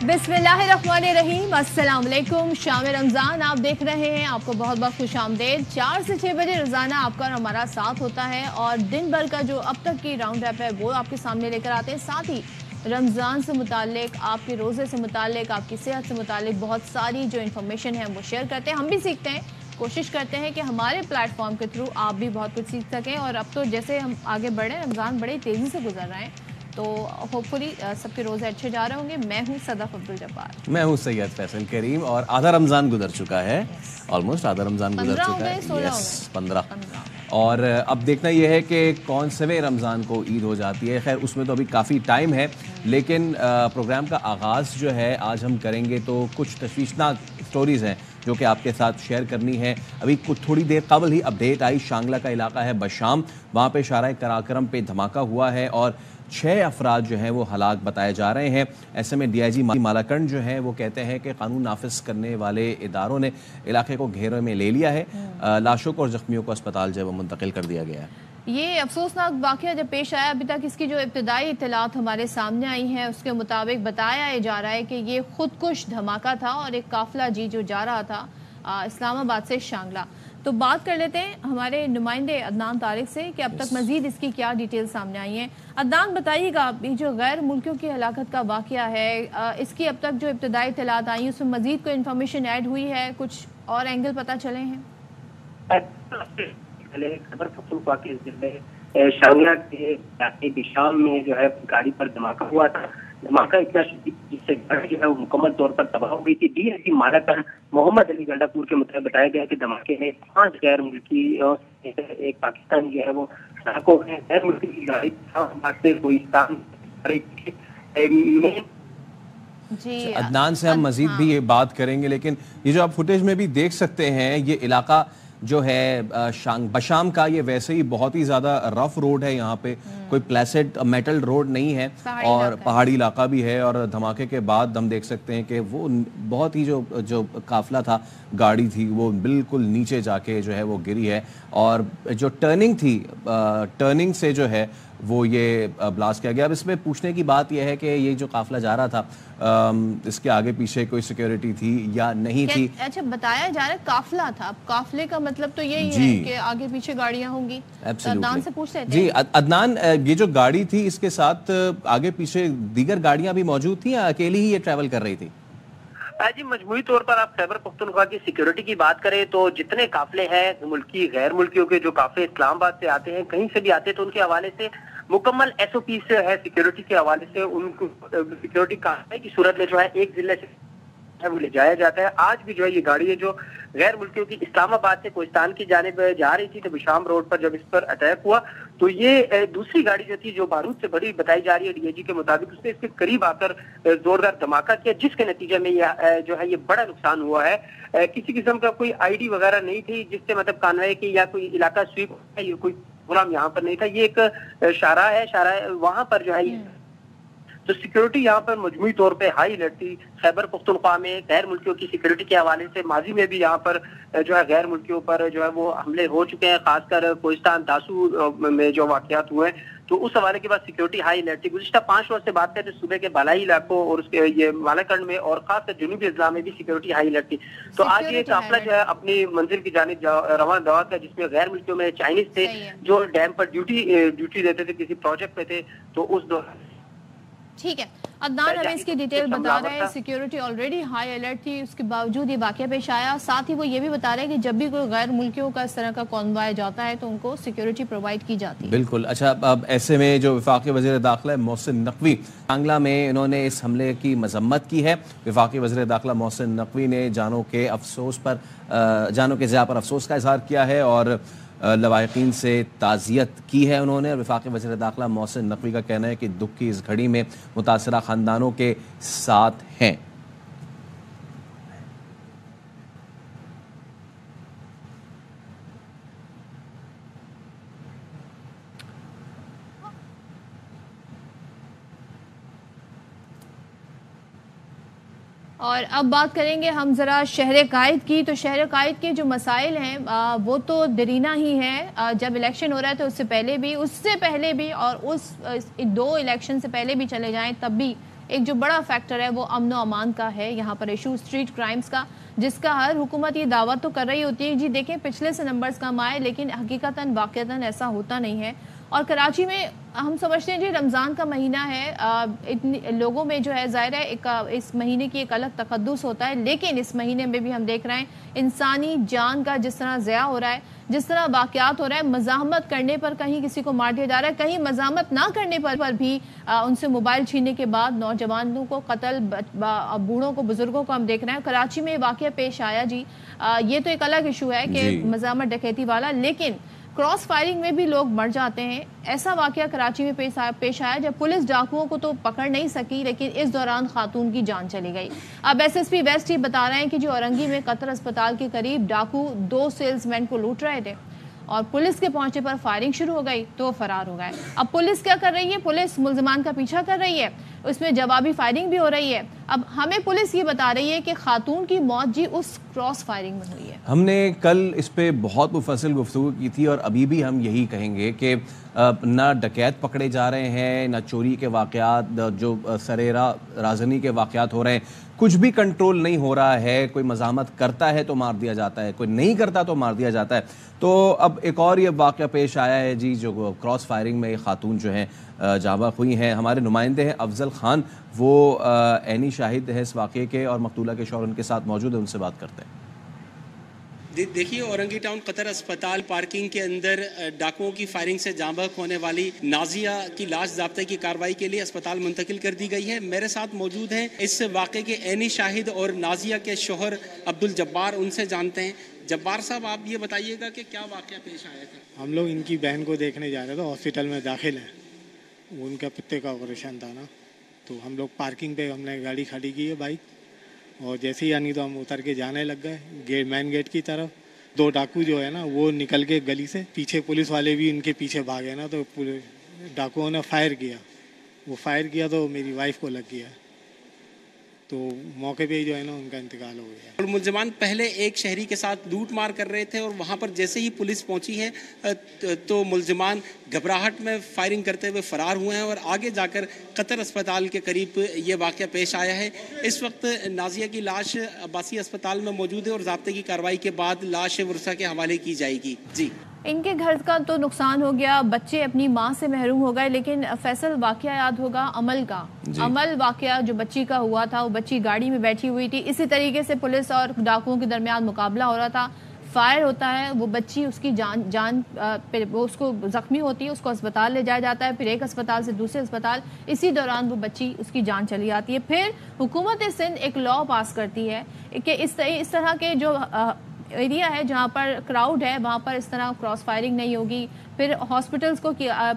बिस्मिल्लाहिर्रहमानिर्रहीम, अस्सलाम वालेकुम। शाम रमज़ान आप देख रहे हैं, आपको बहुत बहुत खुश आमदेद। 4 से 6 बजे रोज़ाना आपका और हमारा साथ होता है और दिन भर का जो अब तक की राउंड अप है वो आपके सामने लेकर आते हैं। साथ ही रमज़ान से मुतालिक, आपके रोज़े से मुतालिक, आपकी सेहत से मुतालिक बहुत सारी जो इन्फॉर्मेशन है वो शेयर करते हैं। हम भी सीखते हैं, कोशिश करते हैं कि हमारे प्लेटफॉर्म के थ्रू आप भी बहुत कुछ सीख सकें। और अब तो जैसे हम आगे बढ़ रहे हैं, रमज़ान बड़ी तेज़ी से गुजर रहे हैं, तो होपफुली सबके रोज़े अच्छे जा रहे होंगे। मैं हूँ सदफ अब्दुल जब्बार। मैं हूँ सैयद फैसल करीम और आधा रमज़ान गुजर चुका है। ऑलमोस्ट आधा रमज़ान गुजर चुका है। 15 और अब देखना यह है कि कौन सेवें रमज़ान को ईद हो जाती है। खैर उसमें तो अभी काफ़ी टाइम है, लेकिन प्रोग्राम का आगाज़ जो है आज हम करेंगे तो कुछ तशवीशनाक स्टोरीज़ हैं जो कि आपके साथ शेयर करनी है। अभी कुछ थोड़ी देर कबल ही अपडेट आई, शांगला का इलाका है बशाम, वहाँ पे शाराए कराकरम पे धमाका हुआ है और 6 अफराद जो हैं वो हलाक बताए जा रहे हैं। ऐसे में DIG मालाकंड जो है वो कहते हैं कि कानून नाफिज करने वाले इदारों ने इलाके को घेरे में ले लिया है। लाशों को और जख्मियों को अस्पताल जो है वो मुंतकिल कर दिया गया है। ये अफसोसनाक वाक़या जब पेश आया, अभी तक इसकी जो इब्तिदाई इत्तलात हमारे सामने आई हैं उसके मुताबिक बताया जा रहा है कि ये खुदकुश धमाका था और एक काफिला जो जा रहा था इस्लामाबाद से शांगला। तो बात कर लेते हैं हमारे नुमाइंदे अदनान तारिक से कि अब तक मजीद इसकी क्या डिटेल सामने आई हैं। अदनान बताइएगा, ये जो गैर मुल्कियों की हलाकत का वाक़या है, इसकी अब तक जो इब्तिदाई इत्तलात आई उसमें मजीद कोई इन्फॉर्मेशन ऐड हुई है, कुछ और एंगल पता चले हैं? खबर पख्तूनख्वा के जिले शांगला के बिशाम में जो है गाड़ी पर धमाका हुआ था। धमाका इतना जिससे गाड़ी जो है वो मुकम्मल तौर पर तबाह हो गई थी। DIG मालाकंड मोहम्मद अली गंडापुर के मुताबिक बताया गया कि धमाके में 5 गैर मुल्की और एक पाकिस्तानी जो है वो हलाकों में गैर मुल्की की गाड़ी जी। अदनान से हम मजीद भी ये बात करेंगे, लेकिन ये जो आप फुटेज में भी देख सकते हैं, ये इलाका जो है बशाम का, ये वैसे ही बहुत ही ज़्यादा रफ रोड है। यहाँ पे कोई प्लेसेड मेटल रोड नहीं है और पहाड़ी इलाका भी है। और धमाके के बाद हम देख सकते हैं कि वो बहुत ही जो काफिला था, गाड़ी थी, वो बिल्कुल नीचे जाके जो है वो गिरी है। और जो टर्निंग थी, टर्निंग से जो है वो ये ब्लास्ट किया गया। अब इसमें पूछने की बात यह है कि ये जो काफिला जा रहा था, इसके आगे पीछे कोई सिक्योरिटी थी या नहीं थी? अच्छा, बताया जा रहा है काफिला था। अब काफिले का मतलब तो यही है कि आगे पीछे गाड़ियां होंगी। अदनान से पूछ लेते हैं। जी अदनान, ये जो गाड़ी थी इसके साथ आगे पीछे दीगर गाड़ियां भी मौजूद थी या अकेली ही ये ट्रैवल कर रही थी? जी, मजमूई तौर पर आप खैबर पख्तूनख्वा की सिक्योरिटी की बात करें तो जितने काफिले हैं मुल्की गैर मुल्कियों के, जो काफिले इस्लामाबाद से आते हैं, कहीं से भी आते हैं, तो उनके हवाले से मुकम्मल SOP से है। सिक्योरिटी के हवाले से उनको सिक्योरिटी कार्रवाई की सूरत में जो है एक जिले से वो ले जाया जाता है। आज भी जो है ये गाड़ी है जो गैर मुल्कियों की इस्लामाबाद से कोहिस्तान की जानिब जा रही थी, तो बिशाम रोड पर जब इस पर अटैक हुआ तो ये दूसरी गाड़ी जो थी, जो बारूद से भरी बताई जा रही है DIG के मुताबिक, उसने इसके करीब आकर जोरदार धमाका किया, जिसके नतीजे में जो है ये बड़ा नुकसान हुआ है। किसी किस्म का कोई ID वगैरह नहीं थी जिससे मतलब कानवे की या कोई इलाका स्वीप, ये कोई प्रोग्राम यहाँ पर नहीं था। ये एक शारा है वहां पर जो है तो सिक्योरिटी यहाँ पर मजमूई तौर पे हाई अलर्ट थी। खैबर पख्तूनख्वा में गैर मुल्कियों की सिक्योरिटी के हवाले से माजी में भी यहाँ पर जो है गैर मुल्कियों पर जो है वो हमले हो चुके हैं, खासकर कोहिस्तान दासू में जो वाकयात हुए हैं, तो उस हवाले के बाद सिक्योरिटी हाई अलर्ट थी। गुज़िश्ता 5 रोज से बात करें तो सूबे के बालाई इलाकों और उसके ये मालाकंड में और खासकर जुनूबी अजला में भी सिक्योरिटी हाई अलर्ट थी। तो आज ये काफिला जो है अपनी मंजिल की जानिब रवाना दवा था, जिसमें गैर मुल्कियों में चाइनीज थे जो डैम पर ड्यूटी देते थे, किसी प्रोजेक्ट पे थे। तो उस दौरान ठीक है, अदनान हमें इसकी डिटेल बता रहे हैं। सिक्योरिटी ऑलरेडी हाई अलर्ट थी, उसके बावजूद ये वाकया पेश आया। साथ ही वो ये भी बता रहे हैं कि जब भी कोई गैर मुल्कियों का इस तरह का कॉन्वॉय जाता है तो उनको सिक्योरिटी प्रोवाइड की जाती है। बिल्कुल। अच्छा, अब ऐसे में जो वफाकी वज़ीर दाखिला मोहसिन नकवी, शांगला में इन्होंने इस हमले की मजम्मत की है। वफाकी वज़ीर दाखिला मोहसिन नकवी ने जानों के ज़िया पर अफसोस का इजहार किया है और लवाहिकीन से ताज़ियत की है उन्होंने। वफाकी वज़ीर दाखिला मोहसिन नकवी का कहना है कि दुख की इस घड़ी में मुतासरा ख़ानदानों के साथ हैं। और अब बात करेंगे हम ज़रा शहर कायद की। तो शहर कायद के जो मसाइल हैं वो तो दरीना ही है। जब इलेक्शन हो रहा है तो उससे पहले भी और उस 2 इलेक्शन से पहले भी चले जाएं तब भी ایک جو بڑا فیکٹر ہے وہ امن و امان کا ہے یہاں پر ایشو اسٹریٹ کرائمز کا، جس کا ہر حکومت یہ دعویٰ تو کر رہی ہوتی ہے جی دیکھیں پچھلے سے نمبرز کم آئے، لیکن حقیقتاً واقعتاً ایسا ہوتا نہیں ہے۔ اور کراچی میں ہم سمجھتے ہیں جی رمضان کا مہینہ ہے، اتنی لوگوں میں جو ہے ظاہر ہے اس مہینے کی ایک الگ تقدس ہوتا ہے، لیکن اس مہینے میں بھی ہم دیکھ رہے ہیں انسانی جان کا جس طرح ضیاع ہو رہا ہے، جس طرح واقعات ہو رہا ہے، مزاحمت کرنے پر کہیں کسی کو مار دیا جا رہا ہے، کہیں مزاحمت نہ کرنے پر بھی ان سے موبائل چھیننے کے بعد نوجوانوں کو قتل، بوڑھوں کو، بزرگوں کو ہم دیکھ رہے ہیں۔ کراچی میں واقعہ پیش آیا جی، یہ تو ایک الگ ایشو ہے کہ مزاحمت ڈکیتی والا، لیکن کراس فائرنگ میں بھی لوگ مر جاتے ہیں۔ ایسا واقعہ کراچی میں پیش آیا جب پولیس ڈاکوؤں کو تو پکڑ نہیں سکی، لیکن اس دوران خاتون کی جان چلی گئی۔ اب ایس ایس پی ویسٹ یہ بتا رہے ہیں کہ جو اورنگی میں قطر اسپتال کے قریب ڈاکو 2 سیلز مین کو لوٹ رہے تھے اور پولیس کے پہنچے پر فائرنگ شروع ہو گئی تو وہ فرار ہو گئے۔ اب پولیس کیا کر رہی ہے؟ پولیس ملزمان کا پیچھا کر رہی ہے، اس میں جوابی فائرنگ بھی ہو رہی ہے۔ اب ہمیں پولیس یہ بتا رہی ہے کہ خاتون کی موت جی اس کراس فائرنگ میں ہوئی ہے۔ ہم نے کل اس پہ بہت مفصل گفتگو کی تھی اور ابھی بھی ہم یہی کہیں گے کہ نہ ڈکیت پکڑے جا رہے ہیں، نہ چوری کے واقعات، جو سریرا رازنی کے واقعات ہو رہے ہیں، کچھ بھی کنٹرول نہیں ہو رہا ہے۔ کوئی مزاحمت کرتا ہے تو مار دیا جاتا ہے، کوئی نہیں کرتا تو مار دیا جاتا ہے۔ تو اب ایک اور یہ واقعہ پیش آیا ہے جی، جو کراس فائرنگ میں ایک خاتون جو ہیں جاں بحق ہوئی ہیں۔ ہمارے نمائندے ہیں افضل خان، وہ عینی شاہد ہے اس واقعے کے اور مقتولہ کے شوہر ان کے ساتھ موجود ہیں، ان سے بات کرتے ہیں۔ دیکھیے اورنگی ٹاؤن قطر اسپتال پارکنگ کے اندر ڈاکوؤں کی فائرنگ سے جاں بحق ہونے والی نازیہ کی لاش ضابطے کی کارروائی کے لیے اسپتال منتقل کر دی گئی ہے۔ میرے ساتھ موجود ہیں اس واقعے کے عینی شاہد اور نازیہ کے شوہر عبدالجبار، ان سے جانتے ہیں۔ جبار صاحب آپ یہ بتائیے گا کہ کیا واقعہ پیش آیا تھا؟ ہم لوگ ان کی بہن کو دیکھنے جا رہے تھے، ہاسپٹل میں داخل ہیں، ان کا پتے کا آپریشن تھا نا، تو ہم لوگ پارکنگ پہ ہم نے گاڑی کھڑی کی ہے بائک، اور جیسے ہی آنی تو ہم اتر کے جانے لگ گئے مین گیٹ کی طرف۔ 2 ڈاکو جو ہے نا وہ نکل کے گلی سے پیچھے، پولیس والے بھی ان کے پیچھے بھاگے نا، تو ڈاکوؤں نے فائر کیا، وہ فائر کیا تو میری وائف کو لگ گیا، تو موقع پہ ہی جو ہے نا ان کا انتقال ہو گیا۔ اور ملزمان پہلے ایک شہری کے ساتھ لوٹ مار کر رہے تھے اور وہاں پر جیسے ہی پولیس پہنچی ہے تو ملزمان گھبراہٹ میں فائرنگ کرتے ہوئے فرار ہوئے ہیں اور آگے جا کر قطر اسپتال کے قریب یہ واقعہ پیش آیا ہے۔ اس وقت نازیہ کی لاش عباسی اسپتال میں موجود ہے اور ضابطے کی کارروائی کے بعد لاش ورثہ کے حوالے کی جائے گی۔ جی، ان کے گھر کا تو نقصان ہو گیا، بچے اپنی ماں سے محروم ہو گئے، لیکن فیصل واقعہ یاد ہوگا عمل کا، عمل واقعہ جو بچی کا ہوا تھا، وہ بچی گاڑی میں بیٹھی ہوئی تھی، اسی طریقے سے پولیس اور ڈاکوؤں کے درمیان مقابلہ ہو رہا تھا، فائر ہوتا ہے، وہ بچی اس کی جان وہ اس کو زخمی ہوتی ہے، اس کو اسپتال لے جایا جاتا ہے، پھر ایک اسپتال سے دوسرے اسپتال، اسی دوران وہ بچی اس کی جان چلی آتی ہے۔ پھر حکومت سندھ ایک لا پاس کرتی ہے کہ اس طرح کے جو ایریا ہے جہاں پر کراؤڈ ہے وہاں پر اس طرح کراس فائرنگ نہیں ہوگی۔ پھر ہاسپٹلز کو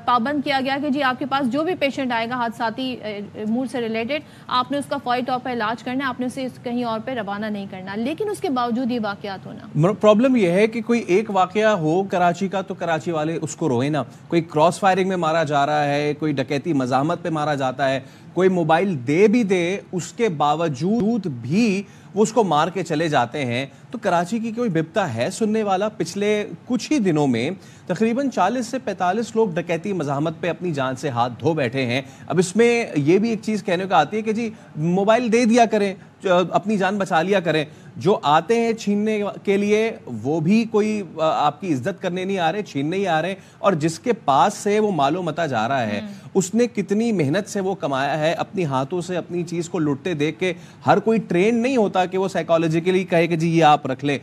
پابند کیا گیا کہ جی آپ کے پاس جو بھی پیشنٹ آئے گا حادثاتی امور سے ریلیٹڈ، آپ نے اس کا فوری طور پر علاج کرنا ہے، آپ نے اسے کہیں اور پہ روانہ نہیں کرنا، لیکن اس کے باوجود یہ واقعات ہونا۔ پرابلم یہ ہے کہ کوئی ایک واقعہ ہو کراچی کا تو کراچی والے اس کو روئے نا، کوئی کراس فائرنگ میں مارا جا رہا ہے، کوئی ڈکیتی مزاحمت پہ مارا جاتا ہے، کوئی موبائل دے بھی دے اس کے باوجود بھی وہ اس کو مار کے چلے جاتے ہیں، تو کراچی کی کوئی بپتا ہے سننے والا؟ پچھلے کچھ ہی دنوں میں تقریباً 40 سے 45 لوگ ڈکیتی مزاحمت پہ اپنی جان سے ہاتھ دھو بیٹھے ہیں۔ اب اس میں یہ بھی ایک چیز کہنے کو آتی ہے کہ جی موبائل دے دیا کریں، اپنی جان بچا لیا کریں، جو آتے ہیں چھیننے کے لیے وہ بھی کوئی آپ کی عزت کرنے نہیں آ رہے، چھیننے ہی آ رہے، اور جس کے پاس سے وہ مال و متا جا رہا ہے اس نے کتنی محنت سے وہ کمایا ہے، اپنی ہاتھوں سے اپنی چیز کو لوٹتے دیکھ کے ہر کوئی ٹرین نہیں ہوتا کہ وہ سائیکالوجیکلی کہے کہ جی یہ آپ رکھ لیں۔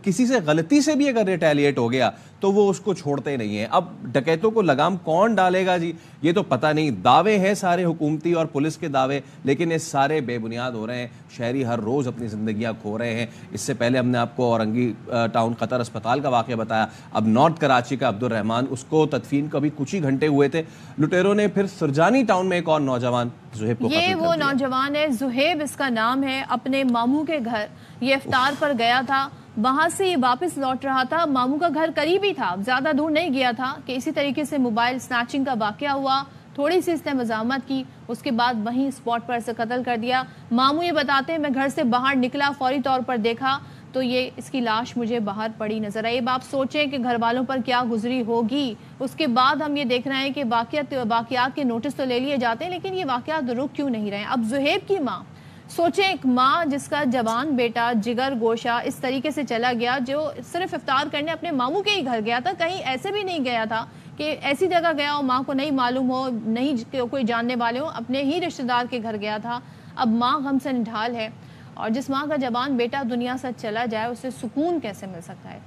کسی سے غلطی سے بھی اگر ریٹیلیٹ ہو گیا تو وہ اس کو چھوڑتے نہیں ہیں۔ اب ڈکیتوں کو لگام کون ڈالے گا جی، یہ تو پتہ نہیں۔ دعوے ہیں سارے حکومتی اور پولیس کے دعوے، لیکن یہ سارے بے بنیاد ہو رہے ہیں۔ شہری ہر روز اپنی زندگیاں کھو رہے ہیں۔ اس سے پہلے ہم نے آپ کو اورنگی ٹاؤن قطر اسپتال کا واقعہ بتایا، اب نارتھ کراچی کا عبدالرحمان، اس کو تدفین کو بھی کچھ ہی گھنٹے ہوئے تھے، لٹیروں نے پھر سرجانی ٹاؤن میں ایک اور نوجوان زہیب کو قتل کر دیا۔ یہ وہ نوجوان ہے، زہیب اس کا نام ہے، اپنے ماموں کے گھر یہ افطار پر گیا تھا، وہاں سے یہ واپس لوٹ رہا تھا، ماموں کا گھر قریب ہی تھا، زیادہ دور نہیں گیا تھا کہ اسی طریقے سے موبائل سنیچنگ کا واقعہ ہوا، تھوڑی سی اس نے مزاحمت کی، اس کے بعد وہیں اسپاٹ پر اسے قتل کر دیا۔ ماموں یہ بتاتے ہیں میں گھر سے باہر نکلا، فوری طور پر دیکھا تو یہ اس کی لاش مجھے باہر پڑی نظر آئی۔ اب آپ سوچیں کہ گھر والوں پر کیا گزری ہوگی۔ اس کے بعد ہم یہ دیکھ رہے ہیں کہ واقعات کے نوٹس تو لے لیے جاتے ہیں، لیکن یہ واقعات رک کیوں نہیں رہے ہیں؟ اب زہیب کی ماں، سوچیں ایک ماں جس کا جوان بیٹا جگر گوشہ اس طریقے سے چلا گیا، جو صرف افطار کرنے اپنے ماموں کے ہی گھر گیا تھا، کہیں ایسے بھی نہیں گیا تھا کہ ایسی جگہ گیا ہو ماں کو نہیں معلوم ہو، نہیں کوئی جاننے والے ہو، اپنے ہی رشتہ دار کے گھر گیا تھا۔ اب ماں غم سے نڈھال ہے، اور جس ماں کا جوان بیٹا دنیا سے چلا جائے اسے سکون کیسے مل سکتا ہے؟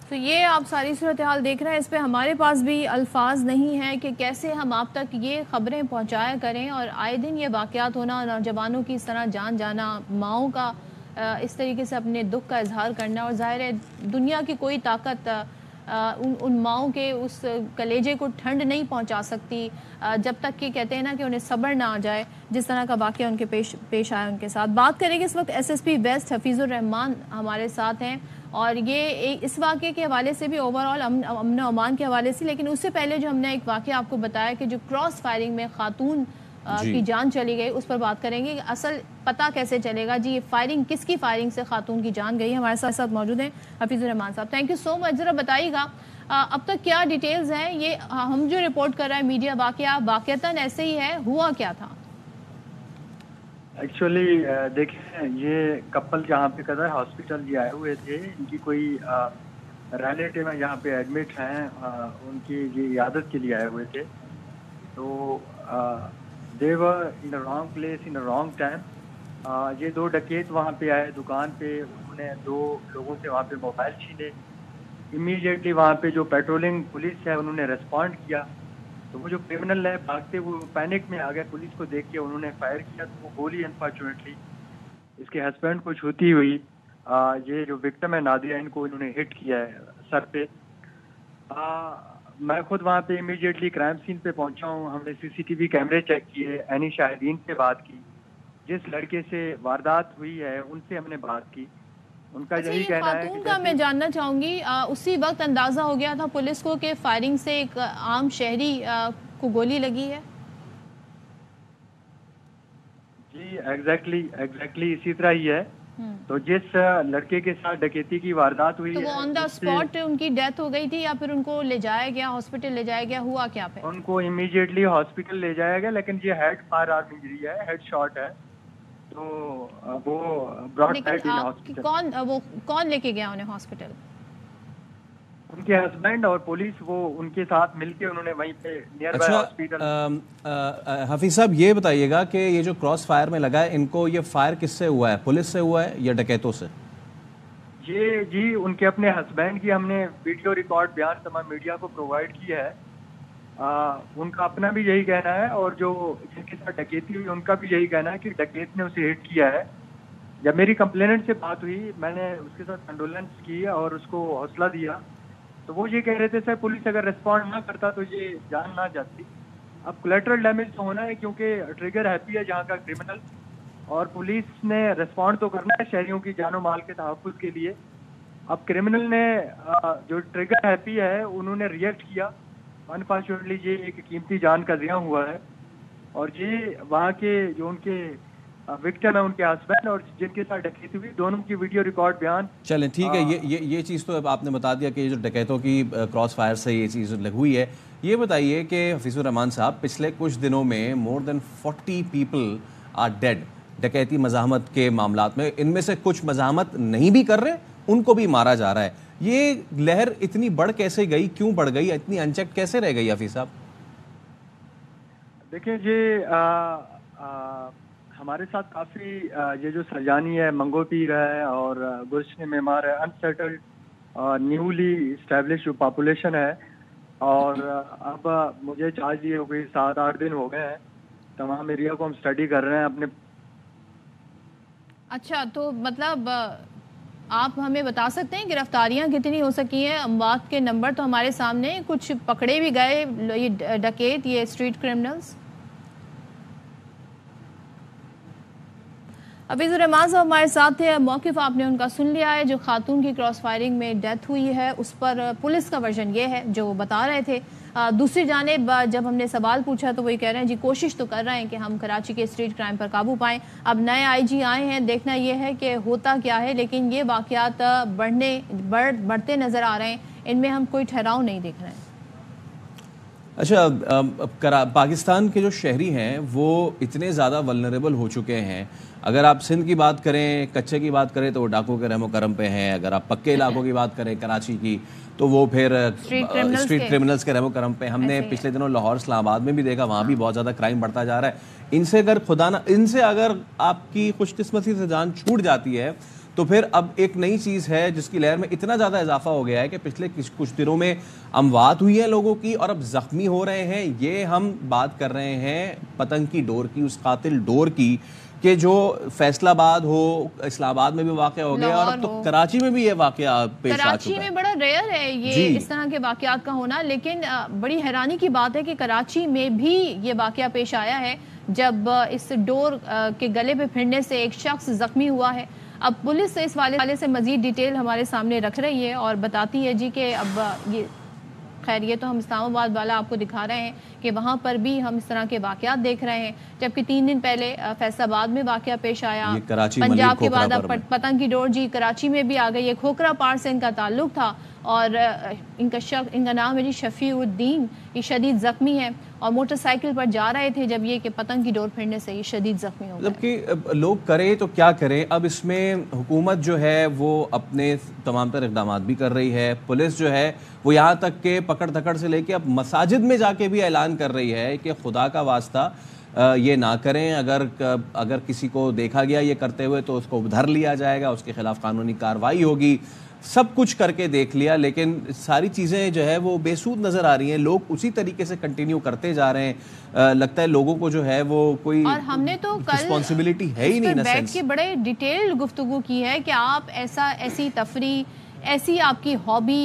تو یہ آپ ساری صورتحال دیکھ رہے ہیں، اس پہ ہمارے پاس بھی الفاظ نہیں ہیں کہ کیسے ہم آپ تک یہ خبریں پہنچایا کریں، اور آئے دن یہ واقعات ہونا، نوجوانوں کی اس طرح جان جانا، ماؤں کا اس طریقے سے اپنے دکھ کا اظہار کرنا، اور ظاہر ہے دنیا کی کوئی طاقت ان ماؤں کے اس کلیجے کو ٹھنڈ نہیں پہنچا سکتی جب تک کہ کہتے ہیں نا کہ انہیں صبر نہ آ جائے، جس طرح کا واقعہ ان کے پیش آیا ان کے ساتھ۔ بات کریں گے اس وقت S S P west Hafeez ur-Rahman ہمارے ساتھ ہیں، اور یہ اس واقعے کے حوالے سے بھی اوورآل امن و امان کے حوالے سے، لیکن اس سے پہلے جو ہم نے ایک واقعہ آپ کو بتایا کہ جو کراس فائرنگ میں خاتون کی جان چلی گئی، اس پر بات کریں گے کہ اصل پتہ کیسے چلے گا، جی یہ فائرنگ کس کی فائرنگ سے خاتون کی جان گئی۔ ہمارے ساتھ موجود ہیں حفیظ الرحمان صاحب، تھینک یو سو مچ۔ ذرا بتائیے گا اب تک کیا ڈیٹیلز ہیں، یہ ہم جو رپورٹ کر رہا ہے میڈیا واقعتاً ایسے ہی ہے، ہوا کیا تھا؟ ایکچولی دیکھیں، یہ کپل جہاں پہ قدر ہاسپٹل یہ آئے ہوئے تھے، ان کی کوئی ریلیٹیو ہے یہاں پہ ایڈمٹ ہیں، ان کی یہ عیادت کے لیے آئے ہوئے تھے، تو they were in the wrong place in the wrong time۔ یہ دو ڈکیت وہاں پہ آئے دکان پہ، انہوں نے دو لوگوں سے وہاں پہ موبائل چھینے، امیڈیٹلی وہاں پہ جو پیٹرولنگ پولیس ہے انہوں نے ریسپونڈ کیا، تو وہ جو کرمنل ہے بھاگتے وہ پینک میں آ گئے، پولیس کو دیکھ کے انہوں نے فائر کیا، تو وہ گولی انفارچونیٹلی اس کے ہسبینڈ کو چھوتی ہوئی، یہ جو وکٹم ہے نادیہ، ان کو انہوں نے ہٹ کیا ہے سر پہ۔ میں خود وہاں پہ امیڈیٹلی کرائم سین پہ پہنچا ہوں، ہم نے CCTV کیمرے چیک کیے، عینی شاہدین سے بات کی، جس لڑکے سے واردات ہوئی ہے ان سے ہم نے بات کی، ان کا یہی کہنا ہے خاتون کا میں جاننا چاہوں گی، اسی وقت اندازہ ہو گیا تھا پولیس کو کہ فائرنگ سے ایک عام شہری کو گولی لگی ہے؟ جی ایگزیکٹلی اسی طرح ہی ہے، تو جس لڑکے کے ساتھ ڈکیتی کی واردات ہوئی تو وہ آن دا اسپاٹ ان کی ڈیتھ ہو گئی تھی یا پھر ان کو لے جایا گیا ہاسپٹل، لے جایا گیا، ہوا کیا پہ؟ ان کو امیڈیٹلی ہاسپٹل لے جایا گیا، لیکن یہ ہیڈ فائر آرم انجری ہے، ہیڈ شاٹ ہے، تو وہ براڈ ہیڈ ان ہاسپٹل۔ کون لے کے گیا انہیں ہاسپٹل؟ ان کے ہسبینڈ اور پولیس، وہ ان کے ساتھ مل کے انہوں نے وہیں پہ نیئر بائی ہاسپٹل۔ حفیظ صاحب یہ بتائیے گا کہ یہ جو کراس فائر میں لگا ہے، ان کو یہ فائر کس سے ہوا ہے؟ پولیس سے ہوا ہے یا ڈکیتوں سے؟ یہ جی ان کے اپنے ہسبینڈ کی ہم نے ویڈیو ریکارڈ بیان تمام میڈیا کو پرووائڈ کیا ہے، ان کا اپنا بھی یہی کہنا ہے، اور جو جن کے ساتھ ڈکیتی ہوئی ان کا بھی یہی کہنا ہے کہ ڈکیت نے اسے ہٹ کیا ہے۔ جب میری کمپلیننٹ سے بات ہوئی، میں نے اس کے ساتھ کنڈولنس کی اور اس کو حوصلہ دیا، تو وہ یہ کہہ رہے تھے سر پولیس اگر ریسپونڈ نہ کرتا تو یہ جان نہ جاتی۔ اب کولیٹرل ڈیمیج تو ہونا ہے کیونکہ ٹریگر ہیپی ہے جہاں کا کرمنل، اور پولیس نے ریسپونڈ تو کرنا ہے شہریوں کی جان و مال کے تحفظ کے لیے۔ اب کرمنل نے جو ٹریگر ہیپی ہے انہوں نے ریئیکٹ کیا، انفارچونیٹلی یہ ایک قیمتی جان کا ضیاع ہوا ہے، اور یہ وہاں کے جو ان کے وکٹم ہے ان کے ہسبینڈ اور جن کے ساتھ ڈکیتی ہوئی، دونوں کی ویڈیو ریکارڈ بیان۔ چلیں ٹھیک ہے، یہ چیز تو اب آپ نے بتا دیا کہ جو ڈکیتوں کی کراس فائر سے یہ چیز لگ ہوئی ہے۔ یہ بتائیے کہ حفیظ الرحمان صاحب، پچھلے کچھ دنوں میں مور دین 40 پیپل آر ڈیڈ ڈکیتی مزاحمت کے معاملات میں، ان میں سے کچھ مزاحمت نہیں بھی کر رہے، ان کو بھی مارا جا رہا ہے۔ یہ لہر اتنی بڑھ کیسے گئی، کیوں بڑھ گئی، اتنی انچیک کیسے رہ گئی حفیظ صاحب؟ دیکھیں یہ ہمارے ساتھ کافی یہ جو سرجانی ہے، منگو پیر ہے اور گلشن معمار ہے، انسیٹلڈ نیولی اسٹیبلش جو پاپولیشن ہے، اور اب مجھے چارج یہ ہو گئی 7-8 دن ہو گئے ہیں، تمام ایریا کو ہم اسٹڈی کر رہے ہیں اپنے۔ اچھا، تو مطلب آپ ہمیں بتا سکتے ہیں گرفتاریاں کتنی ہو سکی ہیں؟ اموات کے نمبر تو ہمارے سامنے، کچھ پکڑے بھی گئے یہ ڈکیت، یہ اسٹریٹ کرمنلز؟ حفیظ الرحمان صاحب ہمارے ساتھ تھے، موقف آپ نے ان کا سن لیا ہے، جو خاتون کی کراس فائرنگ میں ڈیتھ ہوئی ہے اس پر پولیس کا ورژن یہ ہے جو بتا رہے تھے۔ दूसरी जानिब जब हमने सवाल पूछा तो वही कह रहे हैं जी कोशिश तो कर रहे हैं कि हम कराची के स्ट्रीट क्राइम पर काबू पाएं। अब नए आईजी आए हैं, देखना ये है कि होता क्या है, लेकिन ये वाक़यात बढ़ते नज़र आ रहे हैं, इनमें हम कोई ठहराव नहीं देख रहे हैं। अच्छा, पाकिस्तान के जो शहरी हैं वो इतने ज़्यादा वल्नरेबल हो चुके हैं। अगर आप सिंध की बात करें, कच्चे की बात करें तो वो डाकू के रहमो करम पे हैं। अगर आप पक्के इलाकों की बात करें कराची की तो वो फिर स्ट्रीट क्रिमिनल्स के रहमो करम पे। हमने पिछले दिनों लाहौर इस्लामाबाद में भी देखा, वहाँ भी बहुत ज़्यादा क्राइम बढ़ता जा रहा है। इनसे अगर आपकी खुशकिस्मती से जान छूट जाती है तो फिर अब एक नई चीज़ है जिसकी लहर में इतना ज़्यादा इजाफा हो गया है कि पिछले कुछ दिनों में अमवात हुई है लोगों की और अब ज़ख्मी हो रहे हैं। ये हम बात कर रहे हैं पतंग की डोर की, उस कातिल डोर की कि जो फैसलाबाद हो, इस्लामाबाद में भी वाक़या हो गया और अब तो कराची में भी ये वाक़या पेश आ चुका है। कराची में बड़ा रेयर है ये इस तरह के वाक़यात का होना, लेकिन बड़ी हैरानी की बात है कि कराची में भी ये वाक़या पेश आया है जब इस डोर के गले पे फिरने से एक शख्स ज़ख्मी हुआ है। अब पुलिस इस वाले से मज़ीद डिटेल हमारे सामने रख रही है और बताती है जी कि अब ये खैर ये तो हम इस्लामाबाद वाला आपको दिखा रहे हैं कि वहाँ पर भी हम इस तरह के वाक़यात देख रहे हैं, जबकि 3 दिन पहले फैसलाबाद में वाक़या पेश आया। पंजाब के बाद अब पतंग की डोर जी कराची में भी आ गई है। खोखरा पार से इनका ताल्लुक था और इनका नाम है जी शफीउद्दीन। ये शदीद ज़ख्मी है और मोटरसाइकिल पर जा रहे थे जब ये कि पतंग की डोर फिरने से ये शदीद ज़ख्मी हो गए। जबकि लोग करें तो क्या करें, अब इसमें हुकूमत जो है वो अपने तमाम तर इक़दाम भी कर रही है। पुलिस जो है वो यहाँ तक के पकड़ धकड़ से लेके अब मसाजिद में जाके भी ऐलान कर रही है कि खुदा का वास्ता ये ना करें। अगर किसी को देखा गया ये करते हुए तो उसको धर लिया जाएगा, उसके खिलाफ कानूनी कार्रवाई होगी। सब कुछ करके देख लिया लेकिन सारी चीज़ें जो है वो बेसूद नज़र आ रही हैं। लोग उसी तरीके से कंटिन्यू करते जा रहे हैं। लगता है लोगों को जो है वो कोई और हमने तो रिस्पॉन्सिबिलिटी है ही नहीं। बैठ के बड़े डिटेल्ड गुफ्तगू की है कि आप ऐसी तफरी, ऐसी आपकी हॉबी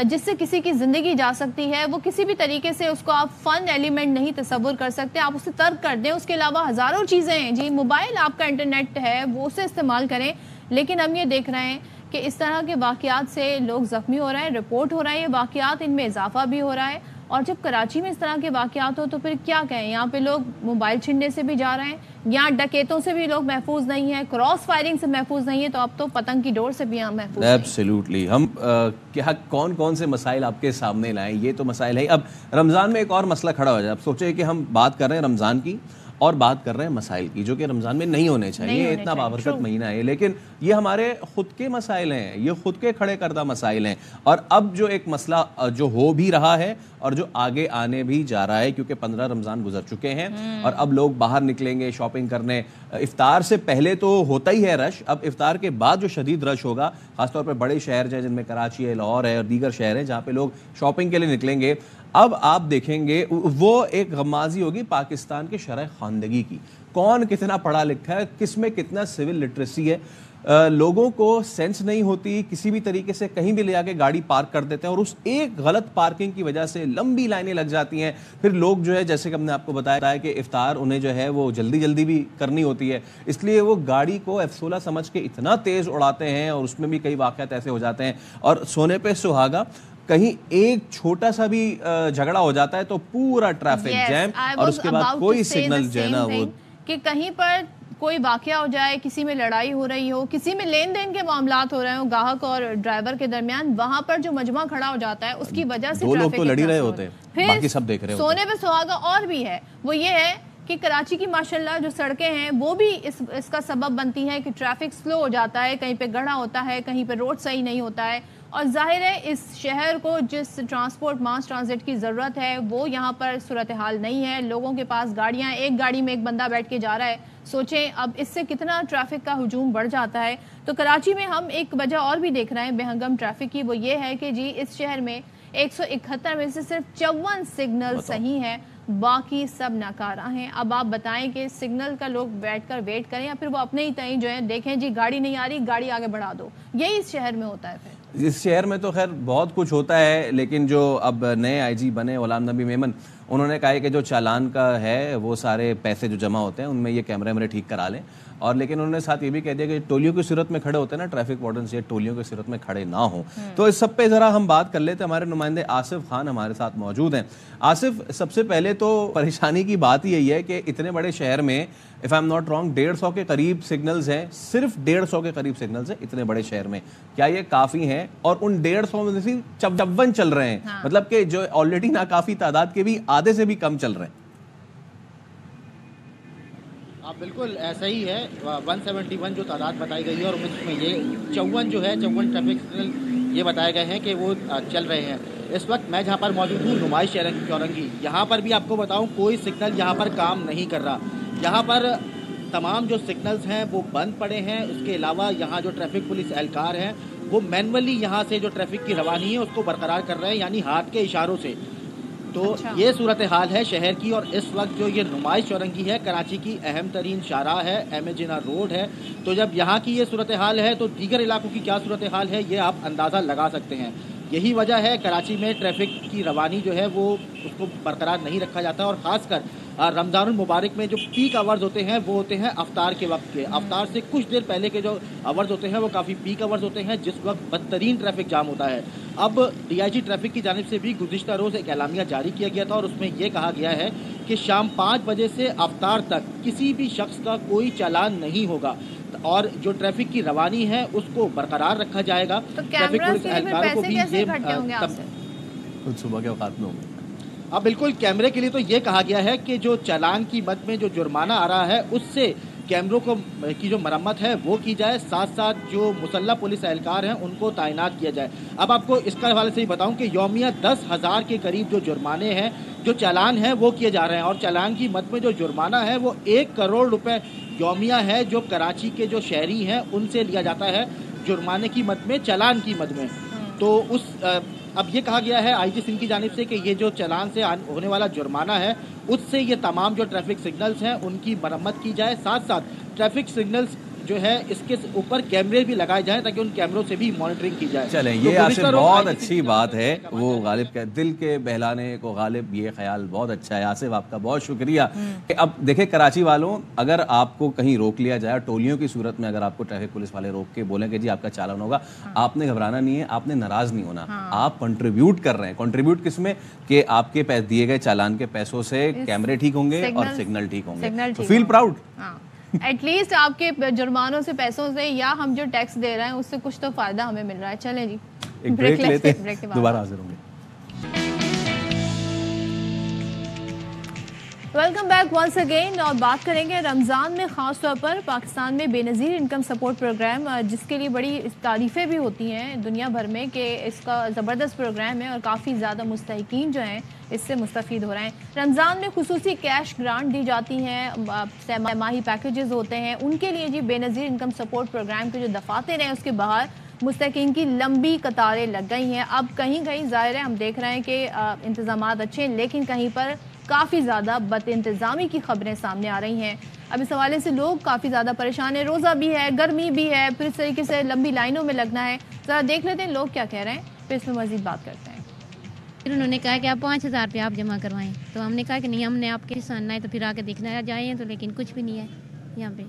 जिससे किसी की ज़िंदगी जा सकती है, वो किसी भी तरीके से उसको आप फ़न एलिमेंट नहीं तस्वुर कर सकते, आप उसे तर्क कर दें। उसके अलावा हज़ारों चीज़ें हैं जी, मोबाइल आपका इंटरनेट है वो उसे इस्तेमाल करें। लेकिन हम ये देख रहे हैं कि इस तरह के वाक़यात से लोग ज़ख्मी हो रहे हैं, रिपोर्ट हो रहे हैं ये वाक़यात, इनमें इजाफा भी हो रहा है। और जब कराची में इस तरह के वाक़यात हो तो फिर क्या कहें, यहाँ पे लोग मोबाइल छीनने से भी जा रहे हैं, यहाँ डकैतों से भी लोग महफूज नहीं है, क्रॉस फायरिंग से महफूज नहीं है, तो अब तो पतंग की डोर से भी यहाँ महफूज नहीं। एब्सोल्युटली। हम क्या कौन से मसाइल आपके सामने लाएं, ये तो मसाइल है। अब रमज़ान में एक और मसला खड़ा हो जाए। अब सोचे कि हम बात कर रहे हैं रमज़ान की और बात कर रहे हैं मसाइल की जो कि रमज़ान में नहीं होने चाहिए। इतना बाबरकत महीना है लेकिन ये हमारे खुद के मसाइल हैं, ये खुद के खड़े करदा मसाइल हैं। और अब जो एक मसला जो हो भी रहा है और जो आगे आने भी जा रहा है, क्योंकि 15 रमज़ान गुजर चुके हैं और अब लोग बाहर निकलेंगे शॉपिंग करने। इफ्तार से पहले तो होता ही है रश, अब इफ्तार के बाद जो शदीद रश होगा ख़ासतौर पर बड़े शहर हैं जिनमें कराची है, लाहौर है और दीगर शहर हैं जहाँ पे लोग शॉपिंग के लिए निकलेंगे। अब आप देखेंगे वो एक गमाजी होगी पाकिस्तान के शरह खानदगी की। कौन कितना पढ़ा लिखा है, किस में कितना सिविल लिटरेसी है। लोगों को सेंस नहीं होती, किसी भी तरीके से कहीं भी ले आके गाड़ी पार्क कर देते हैं और उस एक गलत पार्किंग की वजह से लंबी लाइनें लग जाती हैं। फिर लोग जो है जैसे कि हमने आपको बताया कि इफ्तार उन्हें जो है वो जल्दी भी करनी होती है, इसलिए वो गाड़ी को F16 समझ के इतना तेज़ उड़ाते हैं और उसमें भी कई वाक़यात ऐसे हो जाते हैं। और सोने पे सुहागा, कहीं एक छोटा सा भी झगड़ा हो जाता है तो पूरा ट्रैफिक जैम और उसके बाद कोई सिग्नल जो है ना वो कि कहीं पर कोई वाकया हो जाए, किसी में लड़ाई हो रही हो, किसी में लेन देन के मामलात हो रहे हो ग्राहक और ड्राइवर के दरमियान, वहां पर जो मजमा खड़ा हो जाता है उसकी वजह से दो लोग तो लड़ ही रहे होते हैं, बाकी सब देख रहे होते हैं। सोने पे सुहागा और भी है, वो ये है कि कराची की माशाल्लाह जो सड़कें हैं वो भी इसका सबब बनती हैं कि ट्रैफिक स्लो हो जाता है, कहीं पे गड्ढा होता है, कहीं पे रोड सही नहीं होता है। और जाहिर है इस शहर को जिस ट्रांसपोर्ट मास ट्रांजिट की ज़रूरत है वो यहाँ पर सूरत हाल नहीं है। लोगों के पास गाड़ियाँ, एक गाड़ी में एक बंदा बैठ के जा रहा है, सोचें अब इससे कितना ट्रैफिक का हुजूम बढ़ जाता है। तो कराची में हम एक वजह और भी देख रहे हैं बेहंगम ट्रैफिक की, वो ये है कि जी इस शहर में 171 में से सिर्फ 54 सिग्नल सही हैं, बाकी सब नाकारा हैं। अब आप बताएं कि सिग्नल का लोग बैठकर वेट करें या फिर वो अपने ही तय जो है देखें जी गाड़ी नहीं आ रही, गाड़ी आगे बढ़ा दो। यही इस शहर में होता है। फिर इस शहर में तो खैर बहुत कुछ होता है, लेकिन जो अब नए आईजी बने गुलाम नबी मेमन, उन्होंने कहा है कि जो चालान का है वो सारे पैसे जो जमा होते हैं उनमें ये कैमरे ठीक करा लें। اور لیکن انہوں نے ساتھ یہ بھی کہہ دیا کہ ٹولیوں کی صورت میں کھڑے ہوتے ہیں نا ٹریفک وارڈنز، یہ ٹولیوں کی صورت میں کھڑے نہ ہوں. تو اس سب پہ ذرا ہم بات کر لیتے ہیں. ہمارے نمائندے آصف خان ہمارے ساتھ موجود ہیں. آصف، سب سے پہلے تو پریشانی کی بات یہی ہے کہ اتنے بڑے شہر میں if I'm not wrong 150 کے قریب سگنلز ہیں، صرف 150 کے قریب سگنلز ہیں اتنے بڑے شہر میں. کیا یہ کافی ہیں؟ اور ان 150 میں سے 54 چل رہے ہیں، مطلب کہ جو آلریڈی ناکافی تعداد کے بھی آدھے سے بھی کم چل رہے ہیں. بالکل ایسا ہی ہے. 171 جو تعداد بتائی گئی ہے اور اس میں یہ 54 جو ہے 54 ٹریفک سگنل یہ بتائے گئے ہیں کہ وہ چل رہے ہیں. اس وقت میں جہاں پر موجود ہوں نمائش چورنگی، یہاں پر بھی آپ کو بتاؤں کوئی سگنل یہاں پر کام نہیں کر رہا. یہاں پر تمام جو سگنلز ہیں وہ بند پڑے ہیں. اس کے علاوہ یہاں جو ٹریفک پولیس اہلکار ہیں وہ مینولی یہاں سے جو ٹریفک کی روانی ہے اس کو برقرار کر رہے ہیں، یعنی ہاتھ کے اشاروں سے. تو یہ صورتحال ہے شہر کی. اور اس وقت جو یہ نمائش چورنگی ہے کراچی کی اہم ترین شاہراہ ہے، ایم جناح روڈ ہے. تو جب یہاں کی یہ صورتحال ہے تو دیگر علاقوں کی کیا صورتحال ہے یہ آپ اندازہ لگا سکتے ہیں. یہی وجہ ہے کراچی میں ٹریفک کی روانی جو ہے وہ اس کو برقرار نہیں رکھا جاتا. اور خاص کر رمضان المبارک میں جو پیک آورز ہوتے ہیں وہ ہوتے ہیں افطار کے وقت کے. افطار سے کچھ دیر پہلے کے جو آورز ہوتے ہیں وہ کافی پیک آورز ہوتے ہیں جس وقت بدترین ٹریفک جام ہوتا ہے. اب ڈی آئی جی ٹریفک کی جانب سے بھی گزشتہ روز ایک اعلامیہ جاری کیا گیا تھا اور اس میں یہ کہا گیا ہے کہ شام 5 بجے سے افطار تک کسی بھی شخص کا کوئی چالان نہیں ہوگا اور جو ٹریفک کی روانی ہے اس کو برقرار رکھا جائے گا. ٹریفک پولیس اہلکاروں کو بھی یہ صبح کے اوقات میں ہوگا. اب بالکل کیمرے کے لیے تو یہ کہا گیا ہے کہ جو چالان کی مد میں جو جرمانہ آ رہا ہے اس سے کیمروں کی جو مرمت ہے وہ کی جائے، ساتھ ساتھ جو مسلح پولیس اہلکار ہیں ان کو تعینات کیا جائے. اب آپ کو اس کا حوالے سے ہی بتاؤں کہ یومیہ 10,000 کے قریب جو جرمانے ہیں، جو چالان ہیں وہ کیے جا رہے ہیں. اور چالان کی مد میں جو جرمانہ ہے وہ 1 کروڑ روپے یومیہ ہے جو کراچی کے جو شہری ہیں ان سے لیا جاتا ہے جرمانے کی مد میں، چالان کی مد میں. تو اب یہ کہا گیا ہے آئی جی سندھ کی جانب سے کہ یہ جو چالان سے ہونے والا جرمانہ ہے اس سے یہ تمام جو ٹریفک سگنلز ہیں ان کی مرمت کی جائے، ساتھ ساتھ ٹریفک سگنلز جو ہے اس کے اوپر کیمرے بھی لگائے جائیں تاکہ ان کیمروں سے بھی مانیٹرنگ کی جائے. چلیں یہ آصف بہت اچھی بات ہے. وہ غالب کا دل کے بہلانے کو غالب یہ خیال بہت اچھا ہے. آصف آپ کا بہت شکریہ. اب دیکھیں کراچی والوں، اگر آپ کو کہیں روک لیا جائے ٹولیوں کی صورت میں، اگر آپ کو ٹریفک پولیس والے روک کے بولیں کہ جی آپ کا چالان ہوگا، آپ نے گھبرانا نہیں ہے، آپ نے ناراض نہیں ہونا. آپ کنٹریبیوٹ کر رہے ہیں. کنٹریبیوٹ کس میں؟ کہ آپ کے دیے گئے چالان کے پیسوں سے کیمرے ٹھیک ہوں گے اور سگنل ٹھیک ہوں گے. فیل پراؤڈ. ایٹ لیسٹ آپ کے جرمانوں سے، پیسوں سے، یا ہم جو ٹیکس دے رہے ہیں اس سے کچھ تو فائدہ ہمیں مل رہا ہے. چلیں جی ایک بریک لیتے ہیں، دوبارہ حاضر ہوں گے. Welcome back once again. اور بات کریں گے رمضان میں خاص طور پر پاکستان میں بے نظیر انکم سپورٹ پروگرام، جس کے لیے بڑی تعریفیں بھی ہوتی ہیں دنیا بھر میں کہ اس کا زبردست پروگرام ہے اور کافی زیادہ مستحقین جو ہیں اس سے مستفید ہو رہے ہیں. رمضان میں خصوصی کیش گرانٹ دی جاتی ہیں، ماہی پیکیجز ہوتے ہیں ان کے لیے. جی بے نظیر انکم سپورٹ پروگرام کے جو دفاتر ہیں اس کے باہر مستحقین کی لمبی قطاریں لگ گئی ہیں. اب کہیں کہیں ظاہر ہے ہم دیکھ رہے ہیں کہ انتظامات اچھے ہیں، لیکن کہیں پر کافی زیادہ بد انتظامی کی خبریں سامنے آ رہی ہیں. اب اس حوالے سے لوگ کافی زیادہ پریشان ہیں. روزہ بھی ہے، گرمی بھی ہے، پھر اس طریقے سے لمبی لائنوں میں لگنا ہے. ذرا دیکھ لیتے ہیں لوگ کیا کہہ رہے ہیں، پھر اس میں مزید بات کرتے ہیں. پھر انہوں نے کہا کہ آپ 5,000 روپये آپ جمع کروائیں، تو ہم نے کہا کہ نہیں، ہم نے آپ کے سننا ہے تو پھر آ کے دیکھنا جائیں. تو لیکن کچھ بھی نہیں ہے، یہاں پہ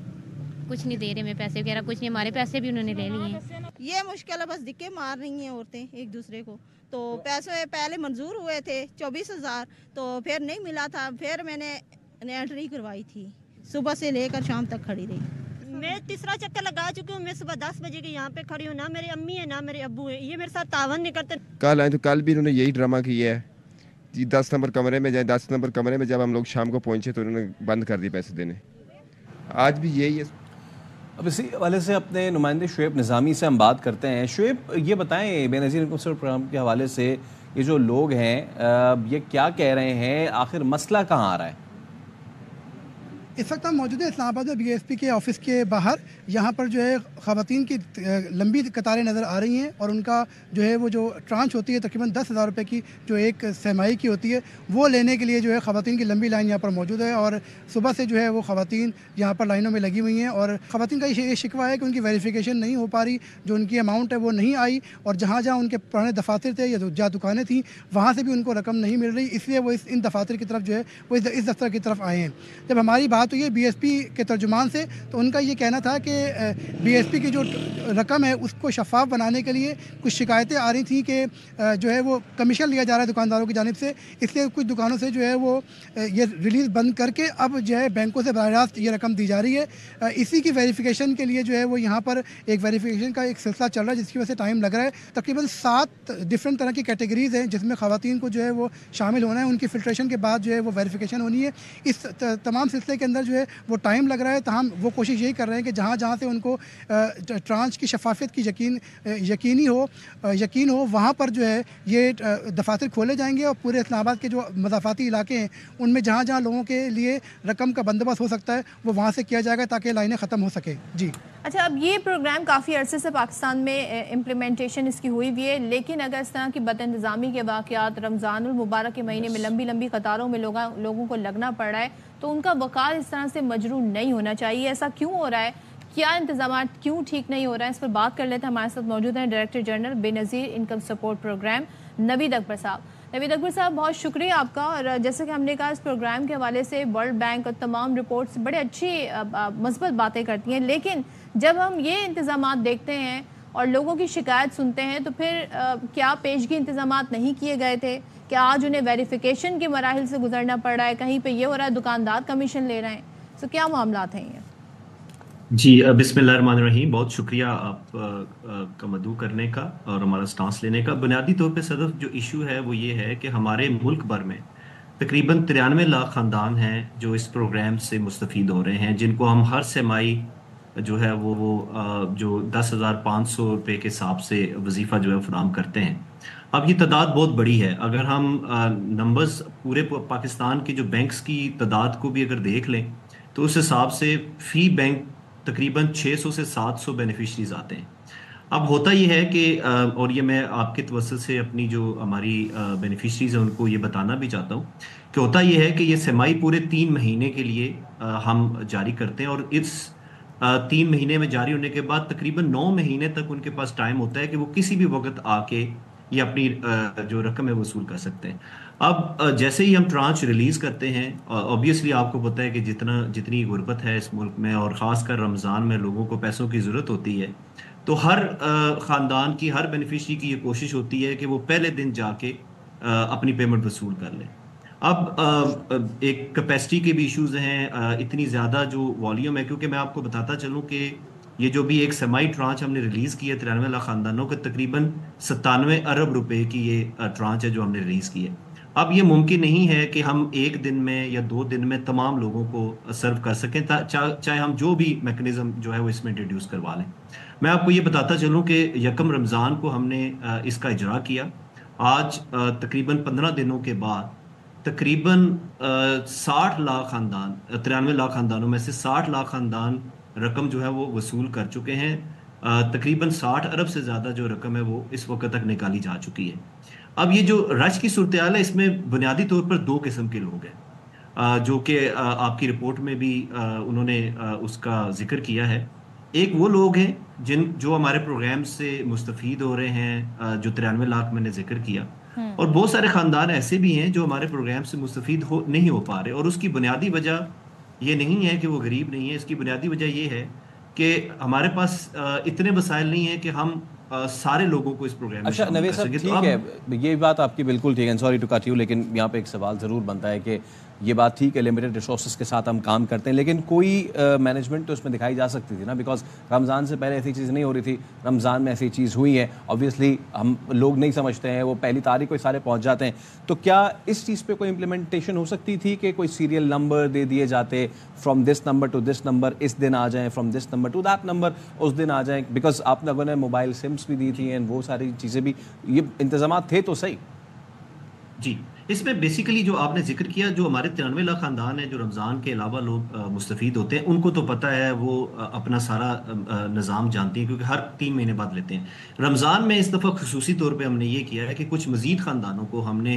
کچھ نہیں دے رہے ہمیں پیسے وغیرہ، کچھ نہیں. ہمارے پیسے بھی انہوں نے لے لیے ہیں. یہ مشکل ہے، بس دکے مار رہی ہیں عورتیں ایک دوسرے کو. تو پیسے پہلے منظور ہوئے تھے 24,000، تو پھر نہیں ملا تھا. پھر میں نے انٹری کروائی تھی، صبح سے لے کر شام تک کھڑی رہی. میں تیسرا چکر لگا چکی ہوں. میں صبح 10 بجے کی یہاں پہ کھڑی ہوں. نہ میری امی ہے نہ میرے ابو ہے، یہ میرے ساتھ تعاون نہیں کرتے. کل آئے تو کل بھی انہوں نے یہی ڈرامہ کیا ہے جی 10 نمبر کمرے میں جائیں. 10 نمبر کمرے میں جب ہم لوگ شام کو پہنچے تو انہوں نے بند کر دی پیسے دینے. آج بھی یہی ہے. اب اسی حوالے سے اپنے نمائندے شعیب نظامی سے ہم بات کرتے ہیں. شعیب یہ بتائیں بے نظیر انکم سپورٹ پروگرام کے حوالے سے یہ جو لوگ ہیں یہ کیا کہہ رہے ہیں، آخر مسئلہ کہاں آ رہا ہے؟ اس وقت ہم موجود ہیں اسلام آباد میں بی ایس پی کے آفس کے باہر. یہاں پر جو ہے خواتین کی لمبی قطاریں نظر آ رہی ہیں اور ان کا جو ہے وہ جو ٹرانچ ہوتی ہے تقریباً 10,000 روپے کی جو ایک سہمائی کی ہوتی ہے وہ لینے کے لیے جو ہے خواتین کی لمبی لائن یہاں پر موجود ہے. اور صبح سے جو ہے وہ خواتین یہاں پر لائنوں میں لگی ہوئی ہیں اور خواتین کا یہ شکوہ ہے کہ ان کی ویریفیکیشن نہیں ہو پا رہی، جو ان کی اماؤنٹ ہے وہ نہیں آئی، اور جہاں جہاں ان کے پرانے دفاتر تھے یا جہاں دکانیں تھیں وہاں سے بھی ان کو رقم نہیں مل رہی. اس لیے وہ ان دفاتر کی طرف جو ہے وہ اس دفتر کی طرف آئے ہیں. جب ہماری بات बात हुई है BSP के तर्जुमान से, तो उनका ये कहना था कि BSP की जो रकम है उसको शफाफ बनाने के लिए कुछ शिकायतें आ रही थी कि जो है वो कमीशन लिया जा रहा है दुकानदारों की जानिब से, इसलिए कुछ दुकानों से जो है वो ये रिलीज़ बंद करके अब जो है बैंकों से बराह रास्त ये रकम दी जा रही है। इसी की वेरिफिकेशन के लिए जो है वो यहाँ पर एक वेरिफिकेशन का एक सिलसिला चल रहा है, जिसकी वजह से टाइम लग रहा है। तकरीबन 7 डिफरेंट तरह की कैटेगरीज़ हैं जिसमें ख़वातीन को जो है वो शामिल होना है, उनकी फ़िल्ट्रेशन के बाद जो है वो वेरिफिकेशन होनी है। इस तमाम सिलसिले के अंदर जो है वो टाइम लग रहा है, तमाम वो कोशिश यही कर रहे हैं कि जहाँ जहाँ से उनको ट्रांच की शफाफियत की यकीन हो वहाँ पर जो है ये दफातर खोले जाएंगे और पूरे इस्लामाबाद के जो मज़ाफ़ाती इलाके हैं उनमें जहाँ जहाँ लोगों के लिए रकम का बंदोबस्त हो सकता है वो वहाँ से किया जाएगा ताकि लाइनें ख़त्म हो सके। जी अच्छा, अब ये प्रोग्राम काफ़ी अरसे से पाकिस्तान में इम्प्लीमेंटेशन इसकी हुई हुई है, लेकिन अगर इस तरह की बदइंतज़ामी के वाक़यात रमज़ानुल मुबारक के महीने में लंबी लंबी कतारों में लोगों को लगना पड़ रहा है, तो उनका वक़ार इस तरह से मजरूह नहीं होना चाहिए। ऐसा क्यों हो रहा है? क्या इंतज़ाम क्यों ठीक नहीं हो रहा है? इस पर बात कर लेते हैं। हमारे साथ मौजूद हैं director general Benazir Income Support Programme Naveed Akbar sahab. Naveed Akbar साहब, बहुत शुक्रिया आपका। और जैसे कि हमने कहा, इस प्रोग्राम के हवाले से वर्ल्ड बैंक और तमाम रिपोर्ट्स बड़े अच्छी मस्बत बातें करती हैं, लेकिन जब हम ये इंतज़ामात देखते हैं और लोगों की शिकायत सुनते हैं तो फिर क्या पेशगी इंतज़ामात नहीं किए गए थे? क्या आज उन्हें वेरिफिकेशन के मराहिल से गुजरना पड़ रहा है? कहीं पे ये हो रहा है दुकानदार कमीशन ले रहे हैं, तो क्या मामलात हैं ये? जी, बिस्मिल्लाहिर्रहमानिर्रहीम। बहुत शुक्रिया आप का मदऊ करने का और हमारा स्टांस लेने का। बुनियादी तौर पे सदफ जो इशू है वो ये है कि हमारे मुल्क भर में तकरीबन 93 लाख ख़ानदान हैं जो इस प्रोग्राम से मुस्तफ़ीद हो रहे हैं, जिनको हम हर सेमाई जो है वो जो 10,500 रुपये के हिसाब से वजीफ़ा जो है फराहम करते हैं। अब ये तादाद बहुत बड़ी है। अगर हम नंबर्स पूरे पाकिस्तान की जो बैंक्स की तादाद को भी अगर देख लें तो उस हिसाब से फ़ी बैंक तकरीबन 600 से 700 बेनिफिशरीज आते हैं। अब होता ये है कि और ये मैं आपके तवज्जुह से अपनी जो हमारी बेनिफिशरीज हैं उनको ये बताना भी चाहता हूँ कि होता ये है कि ये सेमाई पूरे 3 महीने के लिए हम जारी करते हैं, और इस 3 महीने में जारी होने के बाद तकरीबन 9 महीने तक उनके पास टाइम होता है कि वो किसी भी वक्त आके ये अपनी जो रकम है वसूल कर सकते हैं। अब जैसे ही हम ट्रांच रिलीज़ करते हैं, ऑब्वियसली आपको पता है कि जितनी गुर्बत है इस मुल्क में और ख़ासकर रमज़ान में लोगों को पैसों की ज़रूरत होती है, तो हर ख़ानदान की, हर बेनिफिशरी की ये कोशिश होती है कि वो पहले दिन जाके अपनी पेमेंट वसूल कर लें। अब एक कैपेसिटी के भी इश्यूज़ हैं, इतनी ज़्यादा जो वॉल्यूम है, क्योंकि मैं आपको बताता चलूँ कि ये जो भी एक सेमाई ट्रांच हमने रिलीज़ की है 93 लाख ख़ानदानों के, तकरीबन 97 अरब रुपए की ये ट्रांच है जो हमने रिलीज़ की है। अब ये मुमकिन नहीं है कि हम एक दिन में या 2 दिन में तमाम लोगों को सर्व कर सकें, चाहे हम जो भी मैकेनिज़्म जो है वो इसमें इंट्रोड्यूस करवा लें। मैं आपको ये बताता चलूँ कि यकम रमज़ान को हमने इसका इजरा किया। आज तकरीबन 15 दिनों के बाद तकरीबन 60 लाख ख़ानदान, 93 लाख ख़ानदानों में से 60 लाख ख़ानदान रकम जो है वो वसूल कर चुके हैं। तकरीबन 60 अरब से ज़्यादा जो रकम है वो इस वक्त तक निकाली जा चुकी है। अब ये जो रश की सूरत हाल है, इसमें बुनियादी तौर पर 2 किस्म के लोग हैं, जो कि आपकी रिपोर्ट में भी उन्होंने उसका जिक्र किया है। एक वो लोग हैं जो हमारे प्रोग्राम से मुस्तफ़ीद हो रहे हैं, जो 93 लाख मैंने जिक्र किया, और बहुत सारे ख़ानदान ऐसे भी हैं जो हमारे प्रोग्राम से मुस्तफ़ीद नहीं हो पा रहे। और उसकी बुनियादी वजह ये नहीं है कि वो गरीब नहीं है, इसकी बुनियादी वजह ये है कि हमारे पास इतने वसाइल नहीं है कि हम सारे लोगों को इस प्रोग्राम में। अच्छा नवीद साहब, ठीक है, ये बात आपकी बिल्कुल ठीक है, सॉरी टू कट यू, लेकिन यहाँ पे एक सवाल ज़रूर बनता है कि ये बात ठीक है, लिमिटेड रिसोर्सेज के साथ हम काम करते हैं, लेकिन कोई मैनेजमेंट तो इसमें दिखाई जा सकती थी ना, बिकॉज रमज़ान से पहले ऐसी चीज़ नहीं हो रही थी, रमज़ान में ऐसी चीज़ हुई है। ऑब्वियसली हम लोग नहीं समझते हैं, वो पहली तारीख को सारे पहुँच जाते हैं, तो क्या इस चीज़ पे कोई इम्प्लीमेंटेशन हो सकती थी कि कोई सीरियल नंबर दे दिए जाते, from this number two this number इस दिन आ जाएँ, from this number two that number उस दिन आ जाएँ, बिकॉज आप लोगों ने मोबाइल सिम्स भी दी थी एंड वो सारी चीज़ें भी, ये इंतजाम थे तो सही। जी, इसमें बेसिकली जो आपने जिक्र किया, जो हमारे 93 लाख ख़ानदान है जो रमज़ान के अलावा लोग मुस्तफ़ीद होते हैं, उनको तो पता है, वो अपना सारा निज़ाम जानती हैं क्योंकि हर 3 महीने बाद लेते हैं। रमज़ान में इस दफ़ा खुसूसी तौर पे हमने ये किया है कि कुछ मज़ीद ख़ानदानों को हमने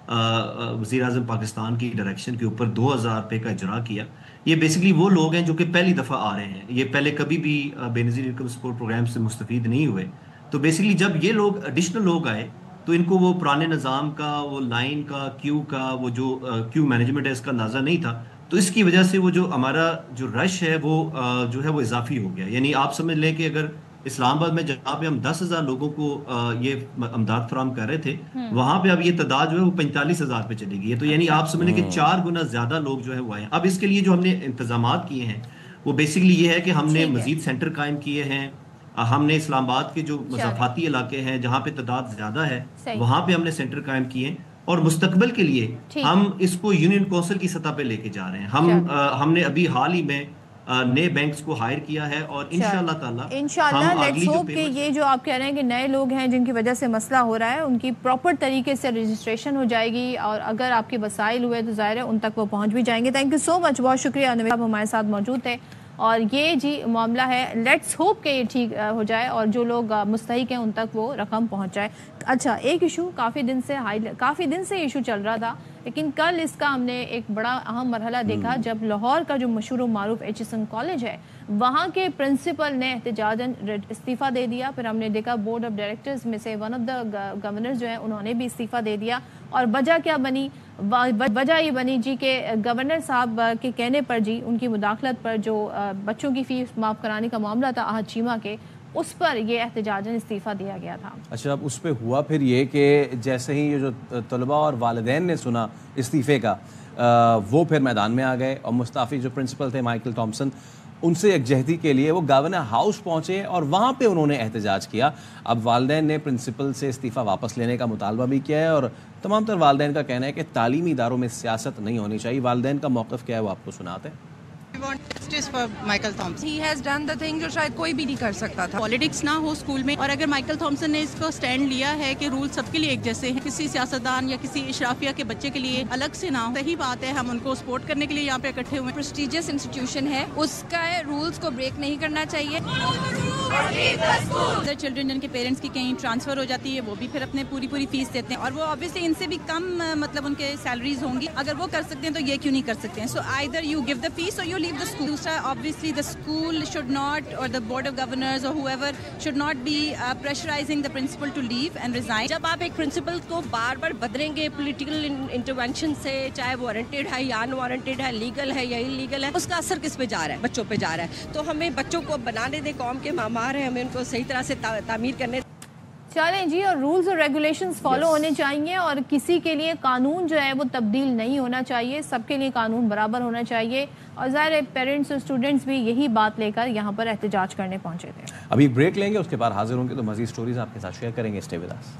वज़ीर-ए-आज़म पाकिस्तान की डायरेक्शन के ऊपर 2000 रुपये का इजरा किया। ये बेसिकली वो लोग हैं जो कि पहली दफ़ा आ रहे हैं, ये पहले कभी भी बेनज़ीर इनकम सपोर्ट प्रोग्राम से मुस्तफ़ीद नहीं हुए। तो बेसिकली जब ये लोग एडिशनल लोग आए तो इनको वो पुराने निज़ाम का, वो लाइन का, क्यू का, वो जो क्यू मैनेजमेंट है इसका अंदाज़ा नहीं था, تو اس کی وجہ سے وہ جو ہمارا جو رش ہے وہ جو ہے وہ اضافی ہو گیا. یعنی آپ سمجھ لیں کہ اگر اسلام آباد میں جہاں پہ ہم 10,000 لوگوں کو یہ امداد فراہم کر رہے تھے, وہاں پہ اب یہ تعداد جو ہے وہ 45,000 پہ چلی گئی ہے. تو یعنی آپ سمجھ لیں کہ 4 گنا زیادہ لوگ جو ہے وہ آئے ہیں. اب اس کے لیے جو ہم نے انتظامات کیے ہیں وہ بیسکلی یہ ہے کہ ہم نے مزید سینٹر قائم کیے ہیں. ہم نے اسلام آباد کے جو مضافاتی علاقے ہیں جہاں پہ تعداد زیادہ ہے وہاں پہ ہم نے سینٹر قائم کیے ہیں, اور مستقبل کے لیے ہم اس کو یونین کونسل کی سطح پہ لے کے جا رہے ہیں. ہم نے ابھی حال ہی میں نئے بینکس کو ہائر کیا ہے, اور انشاءاللہ تعالی انشاءاللہ لیٹس ہوپ کہ یہ جو آپ کہہ رہے ہیں کہ نئے لوگ ہیں جن کی وجہ سے مسئلہ ہو رہا ہے ان کی پراپر طریقے سے رجسٹریشن ہو جائے گی, اور اگر آپ کے وسائل ہوئے تو ظاہر ہے ان تک وہ پہنچ بھی جائیں گے. تھینک یو سو مچ, بہت شکریہ. انویر صاحب ہمارے ساتھ موجود تھے, اور یہ جی معاملہ ہے, لیٹس ہوپ کہ یہ ٹھیک ہو جائے اور جو لوگ مستحق ہیں ان تک وہ رقم پہنچ جائے. اچھا, ایک ایشو کافی دن سے ایشو چل رہا تھا, لیکن کل اس کا ہم نے ایک بڑا اہم مرحلہ دیکھا جب لاہور کا جو مشہور و معروف ایچ.ایس.این کالج ہے وہاں کے پرنسپل نے احتجاجاً استعفیٰ دے دیا. پھر ہم نے دیکھا بورڈ آف ڈائریکٹرز میں سے ون آف دا گورنرز جو ہیں انہوں نے بھی استعفیٰ دے دیا, اور وجہ کیا بنی؟ وجہ یہ بنی جی کہ گورنر صاحب کے کہنے پر جی ان کی مداخلت پر جو بچوں کی فیس معاف کرانے کا معاملہ تھا احد چیمہ کے, اس پر یہ احتجاجاً استعفیٰ دیا گیا تھا. اچھا, اب اس پہ ہوا پھر یہ کہ جیسے ہی یہ جو طلباء اور والدین نے سنا استعفے کا وہ پھر میدان میں آ گئے, اور مستعفی جو پرنسپل تھے مائیکل تھامسن ان سے یکجہتی کے لیے وہ گورنر ہاؤس پہنچے اور وہاں پہ انہوں نے احتجاج کیا. اب والدین نے پرنسپل سے استعفیٰ واپس لینے کا مطالبہ بھی کیا ہے, اور تمام تر والدین کا کہنا ہے کہ تعلیمی اداروں میں سیاست نہیں ہونی چاہیے. والدین کا موقف کیا ہے وہ آپ کو سناتے ہیں. We want justice for Michael Thompson. He has done the thing جو شاید کوئی بھی نہیں کر سکتا تھا. پالیٹکس نہ ہو اسکول میں, اور اگر مائیکل تھامسن نے اس کو سٹینڈ لیا ہے کہ رول سب کے لیے ایک جیسے ہیں, کسی سیاستدان یا کسی اشرافیہ کے بچے کے لیے الگ سے نہ ہو, صحیح بات ہے, ہم ان کو سپورٹ کرنے کے لیے یہاں پہ اکٹھے ہوئے. پریسٹیجیس انسٹیٹیوشن ہے, اس کا رولز کو بریک نہیں کرنا چاہیے. چلڈرن جن کے پیرنٹس کی کہیں ٹرانسفر ہو جاتی ہے وہ بھی پھر اپنے پوری فیس دیتے ہیں, اور وہ obviously ان سے بھی کم مطلب ان کے سیلریز ہوں گی. اگر وہ کر سکتے ہیں تو یہ کیوں نہیں کر سکتے ہیں؟ سو either you give the fees or you leave the school. دوسرا obviously the school should not, or the board of governors or whoever should not be pressurizing the principal to leave and resign. جب آپ ایک principal کو بار بار بدلیں گے political intervention سے, چاہے وارنٹیڈ ہے یا ان وارنٹیڈ ہے, لیگل ہے یا انلیگل ہے, اس کا اثر کس پہ جا رہا ہے؟ بچوں پہ جا رہا ہے. تو ہمیں بچوں کو بنانے دیں, قوم کے معمار ہیں, ہمیں ان کو صحیح طرح سے تعمیر کرنے. چلیں جی, اور رولز اور ریگولیشنز فالو ہونے چاہیے, اور کسی کے لیے قانون جو ہے وہ تبدیل نہیں ہونا چاہیے, سب کے لیے قانون برابر ہونا چاہیے. اور ظاہر ہے پیرنٹس اور اسٹوڈنٹس بھی یہی بات لے کر یہاں پر احتجاج کرنے پہنچے تھے. ابھی بریک لیں گے, اس کے بعد حاضر ہوں گے تو مزید سٹوریز آپ کے ساتھ شیئر کریں گے. Stay with us.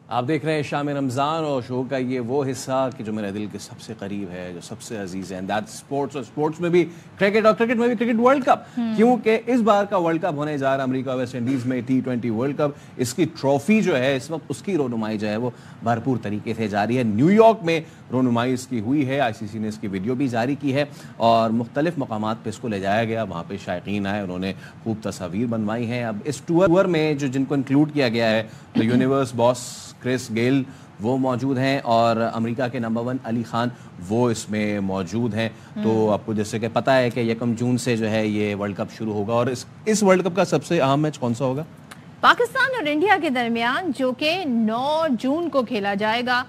آپ دیکھ رہے ہیں شام رمضان, اور شو کا یہ وہ حصہ کہ جو میرے دل کے سب سے قریب ہے, جو سب سے عزیز ہے, دیٹ اسپورٹس. اور اسپورٹس میں بھی کرکٹ, اور کرکٹ میں بھی کرکٹ ورلڈ کپ, کیونکہ اس بار کا ورلڈ کپ ہونے جا رہا ہے امریکہ ویسٹ انڈیز میں T20 ورلڈ کپ. اس کی ٹرافی جو ہے اس وقت, اس کی رونمائی جو ہے وہ بھرپور طریقے سے جاری ہے. نیو یارک میں رونمائی اس کی ہوئی ہے, ICC نے اس کی ویڈیو بھی جاری کی ہے, اور مختلف مقامات پہ اس کو لے جایا گیا. وہاں پہ شائقین آئے, انہوں نے خوب تصاویر بنوائی ہیں. اب اس ٹور میں جن کو انکلوڈ کیا گیا ہے, تو یونیورس باس کرس گیل وہ موجود ہیں, اور امریکہ کے نمبر 1 علی خان وہ اس میں موجود ہیں. تو آپ کو جیسے کہ پتہ ہے کہ 1 جون سے جو ہے یہ ورلڈ کپ شروع ہوگا, اور اس ورلڈ کپ کا سب سے اہم میچ کون سا ہوگا؟ پاکستان اور انڈیا کے درمیان, جو کہ 9 جون کو کھیلا جائے گا.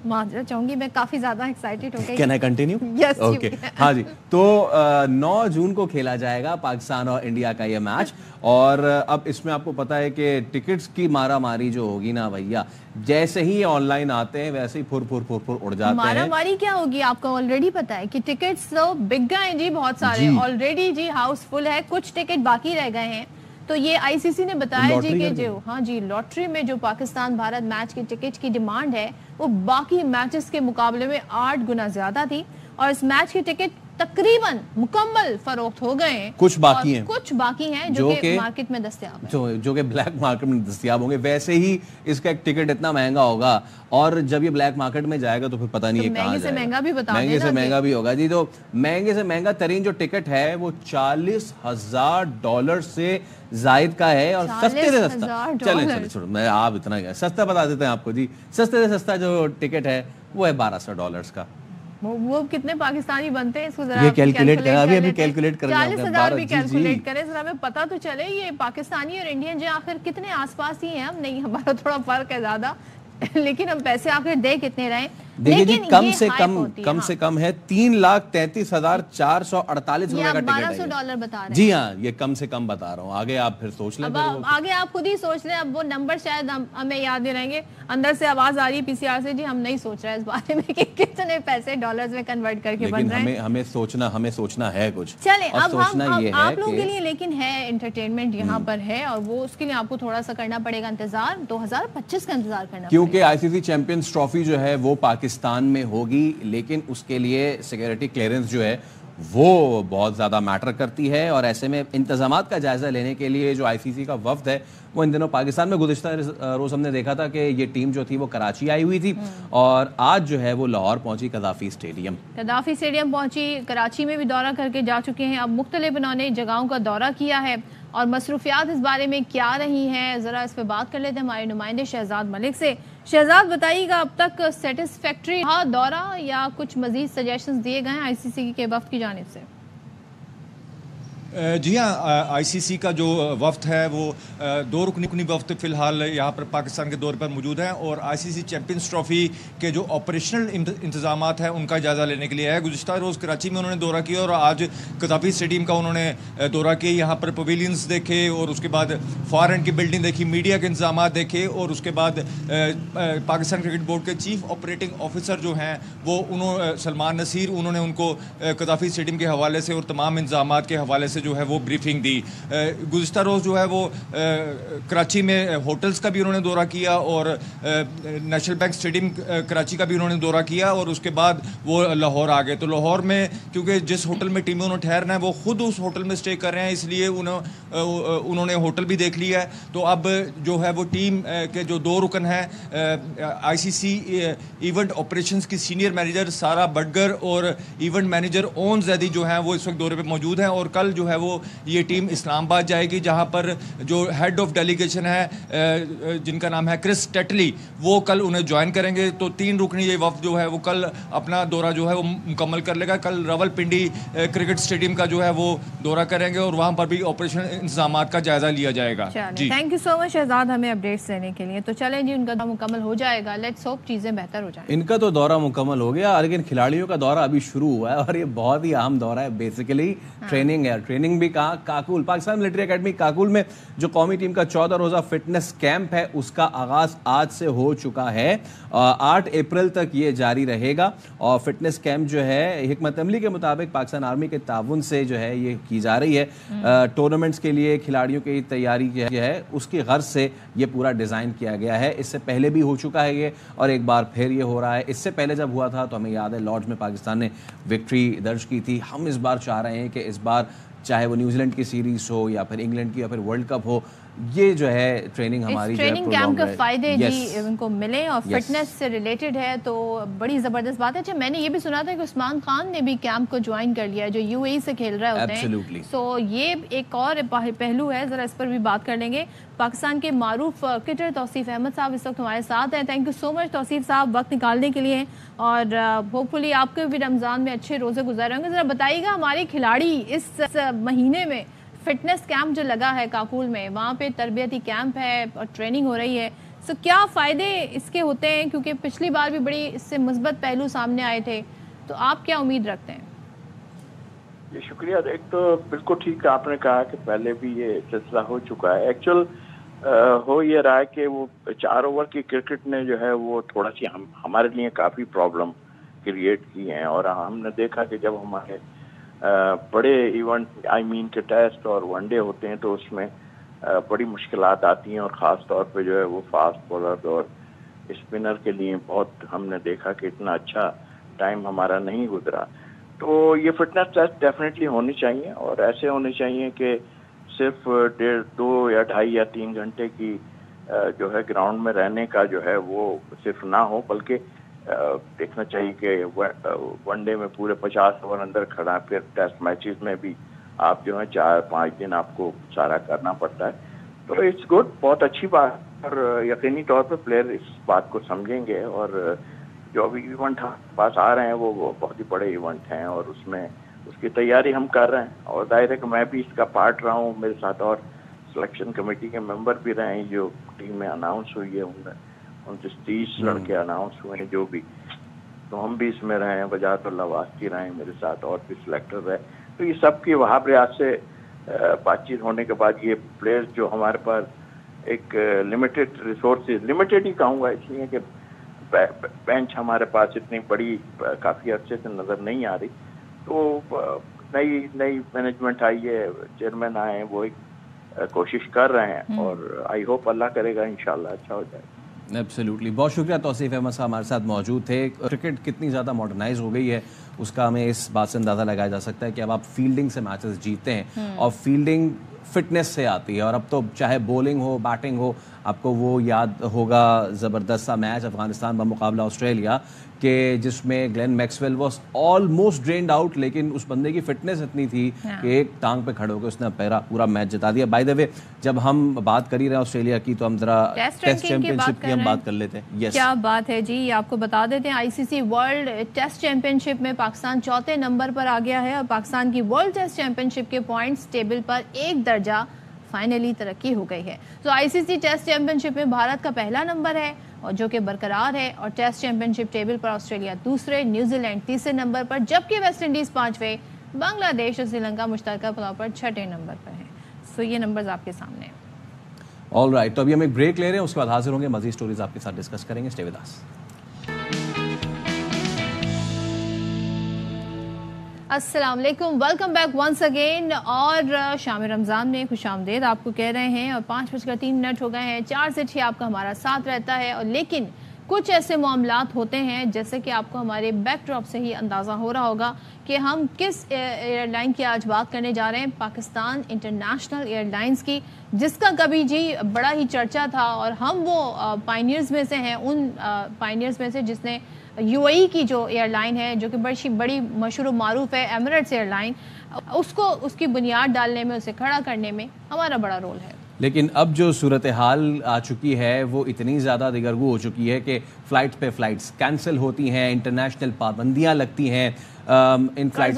معذرت چاہوں گی, میں کافی زیادہ ایکسائٹڈ ہو گئی. Can I continue? Yes okay, ہاں جی. تو 9 جون کو کھیلا جائے گا پاکستان اور انڈیا کا یہ میچ, اور اب اس میں آپ کو پتا ہے کہ ٹکٹس کی مارا ماری جو ہوگی نا بھیا, جیسے ہی آن لائن آتے ہیں ویسے ہی پھر اڑ جاتے ہیں. مارا ماری کیا ہوگی آپ کو آلریڈی پتا ہے کہ ٹکٹس تو بک گئے ہیں جی, بہت سارے آلریڈی جی, ہاؤس فل ہے, کچھ ٹکٹ باقی رہ گئے ہیں. تو یہ ICC نے بتایا جی کہ جو ہاں جی لاٹری میں جو پاکستان بھارت میچ کی ٹکٹ کی ڈیمانڈ ہے وہ باقی میچز کے مقابلے میں 8 گنا زیادہ تھی, اور اس میچ کی ٹکٹ تقریباً مکمل فروخت ہو گئے ہیں. کچھ باقی ہیں جو کہ مارکیٹ میں دستیاب ہیں, جو کہ بلیک مارکیٹ میں دستیاب ہوں گے. ویسے ہی اس کا ایک ٹکٹ اتنا مہنگا ہوگا, اور جب یہ بلیک مارکیٹ میں جائے گا تو پھر پتہ نہیں ہے کہاں مہنگے سے مہنگا بھی بتا دیں, مہنگے سے مہنگا بھی ہوگا جی. تو مہنگے سے مہنگا ترین جو ٹکٹ ہے وہ $40,000 سے زائد کا ہے, اور سستے سے سستا, چلیں میں آپ اتنا سستا بتا دیتے ہیں آپ کو جی. سستے سے سستا جو ٹکٹ ہے وہ ہے $1,200 کا. وہ کتنے پاکستانی بنتے ہیں, اس کو ذرا کیلکولیٹ کریں, ابھی کیلکولیٹ کریں, 40,000 بھی کیلکولیٹ کریں ذرا, ہمیں پتہ تو چلے یہ پاکستانی اور انڈین جو آخر کتنے آس پاس ہی ہیں. ہم نہیں, ہمارا تھوڑا فرق ہے زیادہ. लेकिन हम पैसे आखिर दे कितने रहे। देखिए जी, कम से कम है 3,33,448 रुपए का टिकट है। $1200 बता रहे हैं। जी हाँ, ये कम से कम बता रहा हूँ, आगे आप फिर सोच लें। आगे आप खुद ही सोच लें, अब वो नंबर शायद हमें याद नहीं रहेंगे। अंदर से आवाज आ रही है पीसीआर से, जी हम नहीं सोच रहे इस बारे में कि कितने पैसे डॉलर्स में कन्वर्ट करके बन रहे हैं। हमें सोचना है कुछ। चले अब हम आप लोगों के लिए लेकिन है एंटरटेनमेंट यहाँ पर है, और वो उसके लिए आपको थोड़ा सा करना पड़ेगा इंतजार, 2025 का इंतजार करना, क्योंकि आईसीसी चैंपियंस ट्रॉफी जो है वो पाकिस्तान में होगी, लेकिन उसके लिए सिक्योरिटी क्लियरेंस जो है वो बहुत ज़्यादा मैटर करती है। और ऐसे में इंतजामात का जायज़ा लेने के लिए जो आईसीसी का वफ्द है वो इन दिनों पाकिस्तान में, गुज़िश्ता रोज़ हमने देखा था कि ये टीम जो थी वो कराची आई हुई थी और आज जो है वो लाहौर पहुंची, कदाफ़ी स्टेडियम पहुंची, कराची में भी दौरा करके जा चुके हैं। अब मुख्तलिफ इन्होंने जगहों का दौरा किया है और मसरूफियात इस बारे में क्या रही हैं, ज़रा इस पर बात कर लेते हैं हमारे नुमाइंदे शहजाद मलिक से। शहजाद बताइएगा, अब तक सेटिस्फैक्ट्री दौरा या कुछ मजीद सजेशंस दिए गए हैं आईसीसी के वफ्द की जानिब से? जी हाँ, आईसीसी का जो वफ्द है वो दो रुकनी वफ्द फ़िलहाल यहाँ पर पाकिस्तान के दौर पर मौजूद हैं और आईसीसी चैंपियंस ट्रॉफी के जो ऑपरेशनल इंतजामात हैं उनका जायज़ा लेने के लिए है। गुज़िश्ता रोज़ कराची में उन्होंने दौरा किया और आज कदाफ़ी स्टेडियम का उन्होंने दौरा किया, यहाँ पर पवेलियंस देखे और उसके बाद फार एंड की बिल्डिंग देखी, मीडिया के इंतजाम देखे और उसके बाद पाकिस्तान क्रिकेट बोर्ड के चीफ ऑपरेटिंग ऑफिसर जो हैं वो सलमान नसीर, उन्होंने उनको कदाफ़ी स्टेडियम के हवाले से और तमाम इंतजाम के हवाले से जो है वो ब्रीफिंग दी। गुज़िश्ता रोज़ जो है वो कराची में होटल्स का भी उन्होंने दौरा किया और नेशनल बैंक स्टेडियम कराची का भी उन्होंने दौरा किया और उसके बाद वो लाहौर आ गए। तो लाहौर में क्योंकि जिस होटल में टीमें उन्होंने ठहरना है वो खुद उस होटल में स्टे कर रहे हैं, इसलिए उन्होंने होटल भी देख लिया है। तो अब जो है वो टीम के जो दो रुकन हैं, आईसीसी इवेंट ऑपरेशंस की सीनियर मैनेजर सारा बटगर और इवेंट मैनेजर ओन जैदी जो हैं वो इस वक्त दौरे पे मौजूद हैं और कल जो है वो ये टीम इस्लामाबाद जाएगी, जहां पर जो हेड ऑफ डेलीगेशन है जिनका नाम है क्रिस टेटली, वो कल उन्हें ज्वाइन करेंगे। तो 3 रुकनी ये वफ्द जो है वो कल अपना दौरा जो है वो मुकम्मल कर लेगा। कल रावलपिंडी क्रिकेट स्टेडियम का जो है वो दौरा करेंगे और वहां पर भी ऑपरेशन इंतजाम का जायजा लिया जाएगा। Thank you so much Shahzad हमें अपडेट्स देने के लिए। तो चलें जी, उनका मुकम्मल हो जाएगा, लेट्स होप चीजें बेहतर हो जाएं। इनका तो दौरा मुकम्मल हो गया, लेकिन खिलाड़ियों का दौरा अभी शुरू हुआ है और ये बहुत ही अहम दौरा है। बेसिकली ट्रेनिंग है, ट्रेनिंग भी कहाँ, काकुल, पाकिस्तान मिलिट्री एकेडमी काकुल में जो कौमी टीम का 14 रोजा फिटनेस कैंप है उसका आगाज आज से हो चुका है। 8 अप्रैल तक ये जारी रहेगा और फिटनेस कैंप जो है हिकमत अमली के मुताबिक पाकिस्तान आर्मी के ताउन से जो है ये की जा रही है। टूर्नामेंट्स के लिए खिलाड़ियों की तैयारी जो है उसकी गर्ज से ये पूरा डिज़ाइन किया गया है। इससे पहले भी हो चुका है ये और एक बार फिर ये हो रहा है। इससे पहले जब हुआ था तो हमें याद है लॉर्ड्स में पाकिस्तान ने विक्ट्री दर्ज की थी। हम इस बार चाह रहे हैं कि इस बार चाहे वो न्यूजीलैंड की सीरीज हो या फिर इंग्लैंड की या फिर वर्ल्ड कप हो, ये जो है ट्रेनिंग हमारी ट्रेनिंग कैंप का फायदे जी उनको मिले और फिटनेस से रिलेटेड है तो बड़ी जबरदस्त बात है। अच्छा, मैंने ये भी सुना था कि उस्मान खान ने भी कैंप को ज्वाइन कर लिया है जो यूएई से खेल रहे होते हैं। सो ये एक और पहलू है, जरा इस पर भी बात कर लेंगे। पाकिस्तान के मारूफ क्रिकेटर तौसीफ अहमद साहब इस वक्त हमारे साथ हैं। Thank you so much Tauseef sahab वक्त निकालने के लिए और होपफुली आपके भी रमज़ान में अच्छे रोज़े गुजार होंगे। ज़रा बताइएगा, हमारे खिलाड़ी इस महीने में फिटनेस कैंप जो लगा है काकुल में, वहाँ पे तरबियती कैंप है और ट्रेनिंग हो रही है, सो क्या फ़ायदे इसके होते हैं? क्योंकि पिछली बार भी बड़ी इससे मुस्बत पहलू सामने आए थे, तो आप क्या उम्मीद रखते हैं? ये शुक्रिया। एक तो बिल्कुल ठीक आपने कहा कि पहले भी ये सिलसिला हो चुका है। एक्चुअल हो ये रहा है कि वो 4 ओवर की क्रिकेट ने जो है वो थोड़ा सी हमारे लिए काफ़ी प्रॉब्लम क्रिएट की हैं और हमने देखा कि जब हमारे बड़े इवेंट के टेस्ट और वनडे होते हैं तो उसमें बड़ी मुश्किलात आती हैं और ख़ास तौर पे जो है वो फास्ट बॉलर और स्पिनर के लिए बहुत हमने देखा कि इतना अच्छा टाइम हमारा नहीं गुजरा। तो ये फिटनेस टेस्ट डेफिनेटली होनी चाहिए और ऐसे होने चाहिए कि सिर्फ 1.5, 2 या 2.5 या 3 घंटे की जो है ग्राउंड में रहने का जो है वो सिर्फ ना हो, बल्कि देखना चाहिए कि वनडे में पूरे 50 ओवर अंदर खड़ा, फिर टेस्ट मैचेस में भी आप जो है 4-5 दिन आपको सारा करना पड़ता है। तो इट्स गुड, बहुत अच्छी बात और यकीनी तौर पर प्लेयर इस बात को समझेंगे और जो अभी इवेंट पास आ रहे हैं वो बहुत ही बड़े इवेंट हैं और उसमें उसकी तैयारी हम कर रहे हैं और दायरे है कि मैं भी इसका पार्ट रहा हूँ, मेरे साथ और सिलेक्शन कमेटी के मेंबर भी रहे हैं। जो टीम में अनाउंस हुई है उनमें 29-30 लड़के अनाउंस हुए हैं जो भी, तो हम भी इसमें रहे हैं, वजाहतुल्लाह वास्ती रहे हैं मेरे साथ और भी सिलेक्टर रहे। तो ये सब की वहाब रियाज से बातचीत होने के बाद ये प्लेयर्स जो हमारे पास एक लिमिटेड रिसोर्सेज, लिमिटेड ही कहूँगा इसलिए कि बेंच हमारे पास इतनी बड़ी काफ़ी अर्से से नज़र नहीं आ रही, तो नई मैनेजमेंट आई है, चेयरमैन आए हैं, वो एक कोशिश कर रहे हैं और आई होप अल्लाह करेगा इंशाल्लाह अच्छा हो जाएगा। एब्सोल्युटली, बहुत शुक्रिया तौसीफ अहमद साहब हमारे साथ मौजूद थे। क्रिकेट कितनी ज़्यादा मॉडर्नाइज हो गई है उसका हमें इस बात से अंदाज़ा लगाया जा सकता है कि अब आप फील्डिंग से मैचेस जीतते हैं और फील्डिंग फिटनेस से आती है। और अब तो चाहे बॉलिंग हो बैटिंग हो, आपको वो याद होगा ज़बरदस्त सा मैच अफगानिस्तान बमुकाबला ऑस्ट्रेलिया के जिसमें Glenn Maxwell was almost drained out, लेकिन उस बंदे की फिटनेस इतनी थी कि एक टांग पे खड़े होकर उसने पूरा मैच जिता दिया। बाय द वे, जब हम बात कर ही रहे हैं ऑस्ट्रेलिया की, तो हम जरा टेस्ट चैंपियनशिप की हम बात कर लेते हैं। यस, क्या बात है जी, आपको बता देते हैं आईसीसी वर्ल्ड टेस्ट चैंपियनशिप में पाकिस्तान 4थे नंबर पर आ गया है और पाकिस्तान की वर्ल्ड टेस्ट चैंपियनशिप के पॉइंट्स टेबल पर एक दर्जा फाइनली तरक्की हो गई है। तो आईसीसी टेस्ट चैंपियनशिप में भारत का पहला नंबर है और जो कि बरकरार है, और टेस्ट चैंपियनशिप टेबल पर ऑस्ट्रेलिया दूसरे, न्यूजीलैंड तीसरे नंबर पर, जबकि वेस्ट इंडीज 5वें, बांग्लादेश और श्रीलंका मुश्तरका तौर पर 6ठे नंबर पर है। सो ये नंबर्स आपके सामने हैं। ऑलराइट, तो अभी हम एक ब्रेक ले रहे हैं, उसके बाद हाजिर होंगे, मजीद स्टोरीज आपके साथ डिस्कस करेंगे। स्टे विद अस। अस्सलाम वालेकुम, वेलकम बैक वंस अगेन। और शाम रमज़ान में खुशामदीद आपको कह रहे हैं और 5:03 हो गए हैं। 4 से 6 आपका हमारा साथ रहता है, और लेकिन कुछ ऐसे मामलात होते हैं जैसे कि आपको हमारे बैकड्रॉप से ही अंदाज़ा हो रहा होगा कि हम किस एयरलाइन की आज बात करने जा रहे हैं, पाकिस्तान इंटरनेशनल एयरलाइंस की, जिसका कभी जी बड़ा ही चर्चा था और हम वो पायनियर्स में से हैं, उन पायनियर्स में से जिसने यूएई की जो एयरलाइन है जो कि बड़ी मशहूर मारूफ है, एमिरेट्स एयरलाइन, उसको उसकी बुनियाद डालने में, उसे खड़ा करने में हमारा बड़ा रोल है। लेकिन अब जो सूरत हाल आ चुकी है वो इतनी ज़्यादा दिगरगू हो चुकी है कि फ़्लाइट पे फ़्लाइट्स कैंसिल होती हैं, इंटरनेशनल पाबंदियां लगती हैं, इन फ्लाइट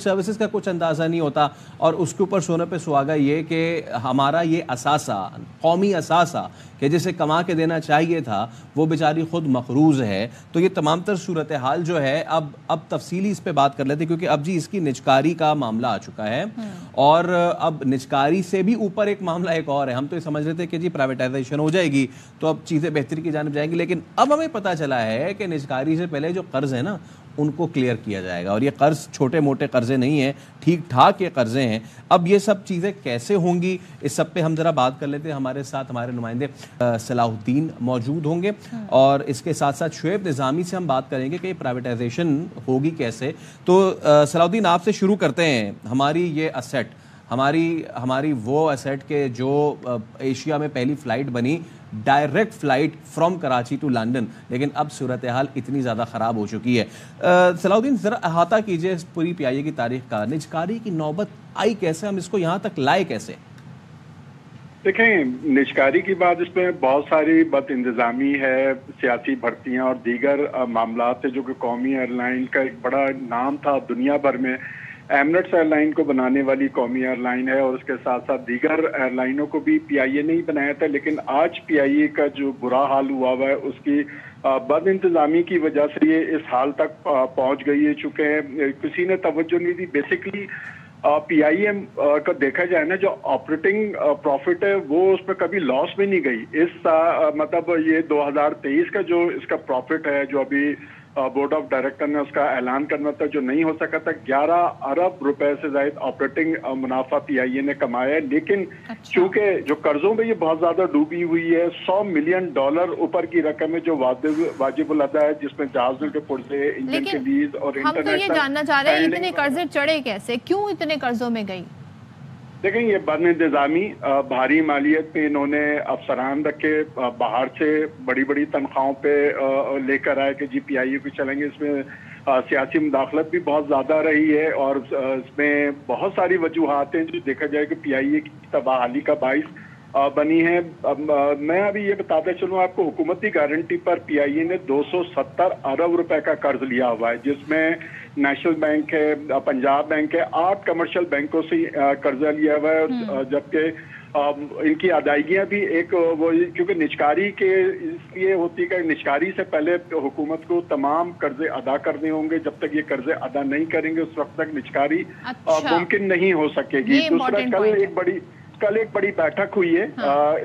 सर्विसेज का कुछ अंदाज़ा नहीं होता। और उसके ऊपर सोने पे सुहागा ये कि हमारा ये असासा, कौमी असासा कि जिसे कमा के देना चाहिए था, वो बेचारी खुद मकरूज़ है। तो ये तमाम तर सूरत हाल जो है अब तफसीली इस पे बात कर लेते हैं, क्योंकि अब जी इसकी निजकारी का मामला आ चुका है। और अब निजकारी से भी ऊपर एक मामला एक और है। हम तो ये समझ रहे थे कि जी प्राइवेटाइजेशन हो जाएगी तो अब चीज़ें बेहतरी की जानिब जाएंगी, लेकिन अब हमें पता चला है कि निजकारी से पहले जो कर्ज है ना, उनको क्लियर किया जाएगा। और ये कर्ज छोटे मोटे कर्जे नहीं हैं, ठीक ठाक ये कर्जे हैं। अब ये सब चीज़ें कैसे होंगी, इस सब पे हम जरा बात कर लेते हैं। हमारे साथ हमारे नुमाइंदे सलाहुद्दीन मौजूद होंगे और इसके साथ साथ शुएब निज़ामी से हम बात करेंगे कि प्राइवेटाइजेशन होगी कैसे। तो सलाहुद्दीन, आपसे शुरू करते हैं। हमारी ये असेट, हमारी वो असेट के जो एशिया में पहली फ़्लाइट बनी, direct flight from Karachi to London, लेकिन अब सूरत हाल इतनी ज़्यादा ख़राब हो चुकी है। सलाहुद्दीन, ज़रा अहाता कीजिए इस पूरी पीआईए की तारीख का। निजकारी की नौबत आई कैसे, हम इसको यहाँ तक लाए कैसे? देखें, निजकारी की बात इसमें बहुत सारी बद इंतज़ामी है, सियासी भर्तियाँ और दीगर मामलात थे, जो कि कौमी एयरलाइन का एक बड़ा नाम था दुनिया भर में। एमिरेट्स एयरलाइन को बनाने वाली कौमी एयरलाइन है और उसके साथ साथ दीगर एयरलाइनों को भी पीआईए ने ही बनाया था। लेकिन आज पीआईए का जो बुरा हाल हुआ है उसकी बद इंतज़ामी की वजह से ये इस हाल तक पहुंच गई चुके हैं। किसी ने तवज्जो नहीं दी। बेसिकली पीआईए का देखा जाए ना, जो ऑपरेटिंग प्रॉफिट है वो उस पर कभी लॉस में नहीं गई। मतलब ये 2023 का जो इसका प्रॉफिट है, जो अभी बोर्ड ऑफ डायरेक्टर ने उसका ऐलान करना था, जो नहीं हो सका था, 11 अरब रुपए से ज्यादा ऑपरेटिंग मुनाफा पीआईए ने कमाया है। लेकिन चूंकि जो कर्जों में ये बहुत ज्यादा डूबी हुई है, $100 मिलियन ऊपर की रकम है जो वाजिबुल अदा है, जिसमें जहाजों के पुर्जे, इंजन के लीज और हम तो ये जानना चाह रहे हैं इतने कर्जे चढ़े कैसे, क्यों इतने कर्जों में गई? देखें, ये बद इंतजामी भारी मालियत पे इन्होंने अफसरान रखे, बाहर से बड़ी बड़ी तनख्वाहों पे लेकर आए कि जी पीआईए पे चलेंगे। इसमें सियासी मुदाखलत भी बहुत ज़्यादा रही है और इसमें बहुत सारी वजूहात हैं जो देखा जाए कि पीआईए की तबाहली का बाइस बनी है। मैं अभी ये बताता चलूँ आपको, हुकूमती गारंटी पर पीआईए ने 270 अरब रुपए का कर्ज लिया हुआ है, जिसमें नेशनल बैंक है, पंजाब बैंक है, 8 कमर्शियल बैंकों से कर्जा लिया हुआ है। जबकि इनकी अदायगियाँ भी एक वो, क्योंकि निचकारी के इसलिए होती है कि निचकारी से पहले हुकूमत को तमाम कर्जे अदा करने होंगे। जब तक ये कर्जे अदा नहीं करेंगे उस वक्त तक निचकारी मुमकिन नहीं हो सकेगी। दूसरा, कल एक बड़ी बैठक हुई है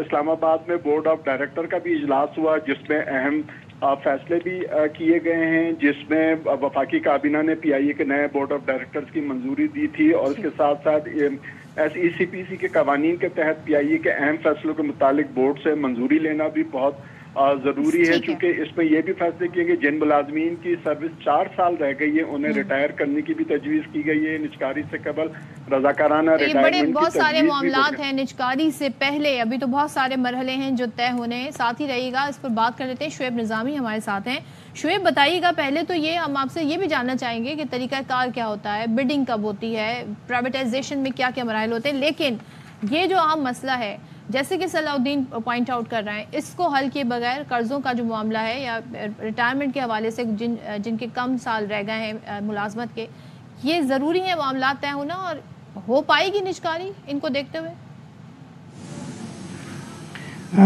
इस्लामाबाद में, बोर्ड ऑफ डायरेक्टर का भी इजलास हुआ जिसमें अहम फैसले भी किए गए हैं, जिसमें वफाकी काबीना ने PIA के नए बोर्ड ऑफ डायरेक्टर्स की मंजूरी दी थी और इसके साथ साथ SECPC के कवानीन के तहत PIA के अहम फैसलों के मुतालिक बोर्ड से मंजूरी लेना भी बहुत ज़रूरी है, क्योंकि इसमें यह भी फैसले किए गए जिन मुलाजमीन की सर्विस 4 साल रह गई है उन्हें रिटायर करने की भी तजवीज़ की गई है। निचकारी से कबल रजाकाराना रिटायरमेंट बहुत सारे मामलात हैं निचकारी से पहले, अभी तो बहुत सारे मरहले हैं जो तय होने हैं। साथ ही रहिएगा, इस पर बात कर लेते हैं। शुएब निज़ामी हमारे साथ हैं। शुएब, बताइएगा, पहले तो ये हम आपसे ये भी जानना चाहेंगे कि तरीक़ाकार क्या होता है, बिडिंग कब होती है, प्राइवेटाइजेशन में क्या क्या मराहल होते हैं, लेकिन ये जो अहम मसला है जैसे कि सलाउद्दीन पॉइंट आउट कर रहे हैं, इसको हल किए बगैर कर्ज़ों का जो मामला है या रिटायरमेंट के हवाले से जिनके कम साल रह गए हैं मुलाजमत के, ये ज़रूरी है मामला तय होना, और हो पाएगी निचकारी इनको देखते हुए?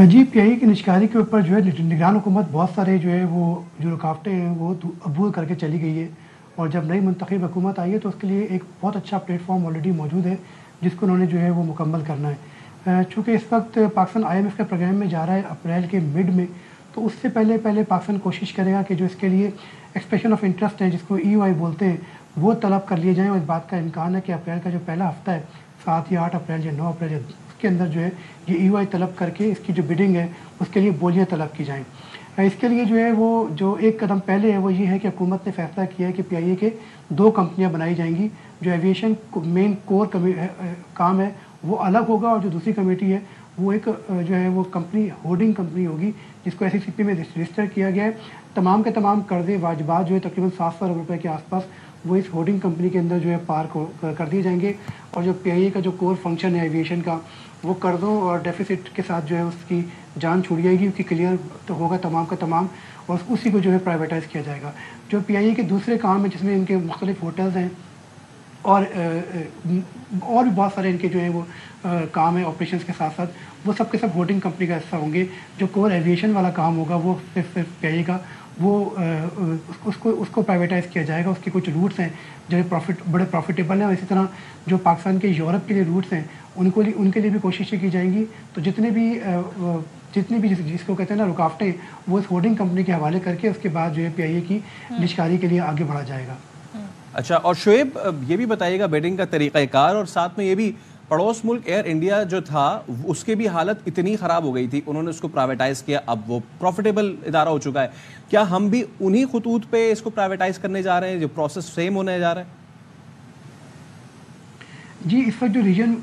जी, PIA की निचकारी के ऊपर जो है निगरान हुकूमत बहुत सारे जो है वो जो रुकावटें हैं वो अबूर करके चली गई है, और जब नई मुंतखब हुकूमत आई है तो उसके लिए एक बहुत अच्छा प्लेटफॉर्म ऑलरेडी मौजूद है जिसको उन्होंने जो है वो मुकम्मल करना है। चूँकि इस वक्त पाकिस्तान IMF के प्रोग्राम में जा रहा है अप्रैल के मिड में, तो उससे पहले पाकिस्तान कोशिश करेगा कि जो इसके लिए एक्सप्रेशन ऑफ इंटरेस्ट है जिसको EOI बोलते हैं वो तलब कर लिए जाएँ, और इस बात का इम्कान है कि अप्रैल का जो पहला हफ्ता है 7 या 8 अप्रैल या 9 अप्रैल या उसके अंदर जो है ये EOI तलब करके इसकी जो बिडिंग है उसके लिए बोलियाँ तलब की जाएँ। इसके लिए जो है वो जो एक कदम पहले है वो ये है कि हुकूमत ने फैसला किया है कि PIA के 2 कंपनियाँ बनाई जाएंगी। जो एविएशन मेन कोर काम है वो अलग होगा, और जो दूसरी कमेटी है वो एक जो है वो कंपनी होल्डिंग कंपनी होगी जिसको SECP में रजिस्टर किया गया है। तमाम के तमाम कर्जे वाजिबात जो है तकरीबन 700 अरब रुपये के आसपास वो इस होल्डिंग कंपनी के अंदर जो है पार कर दिए जाएंगे, और जो PIA का जो कोर फंक्शन है एविएशन का वो कर्ज़ों और डेफिसिट के साथ जो है उसकी जान छूट जाएगी, उसकी क्लियर तो होगा तमाम का तमाम, और उसी को जो है प्राइवेटाइज़ किया जाएगा। जो PIA के दूसरे काम है जिसमें इनके मुख्तलिफ होटल्स हैं और भी बहुत सारे इनके जो है वो काम है ऑपरेशंस के साथ साथ, वो सब के सब होल्डिंग कंपनी का हिस्सा होंगे। जो कोर एविएशन वाला काम होगा वो सिर्फ PIA का, वो उसको प्राइवेटाइज़ किया जाएगा। उसके कुछ रूट्स हैं जो बड़े प्रॉफिटेबल हैं, और इसी तरह जो पाकिस्तान के यूरोप के लिए रूट्स हैं उनके लिए भी कोशिशें की जाएंगी। तो जितने भी जिसको कहते हैं ना रुकावटें, वो इस होल्डिंग कंपनी के हवाले करके उसके बाद जो है PIA की निचकारी के लिए आगे बढ़ा जाएगा। अच्छा, और शुएब ये भी बताइएगा बिडिंग का तरीक़ाकार, और साथ में ये भी पड़ोस मुल्क एयर इंडिया जो था उसके भी हालत इतनी ख़राब हो गई थी, उन्होंने उसको प्राइवेटाइज़ किया, अब वो प्रॉफिटेबल इदारा हो चुका है। क्या हम भी उन्हीं खतूत पे इसको प्राइवेटाइज़ करने जा रहे हैं, जो प्रोसेस सेम होने जा रहा है? जी, इस वक्त जो रीजन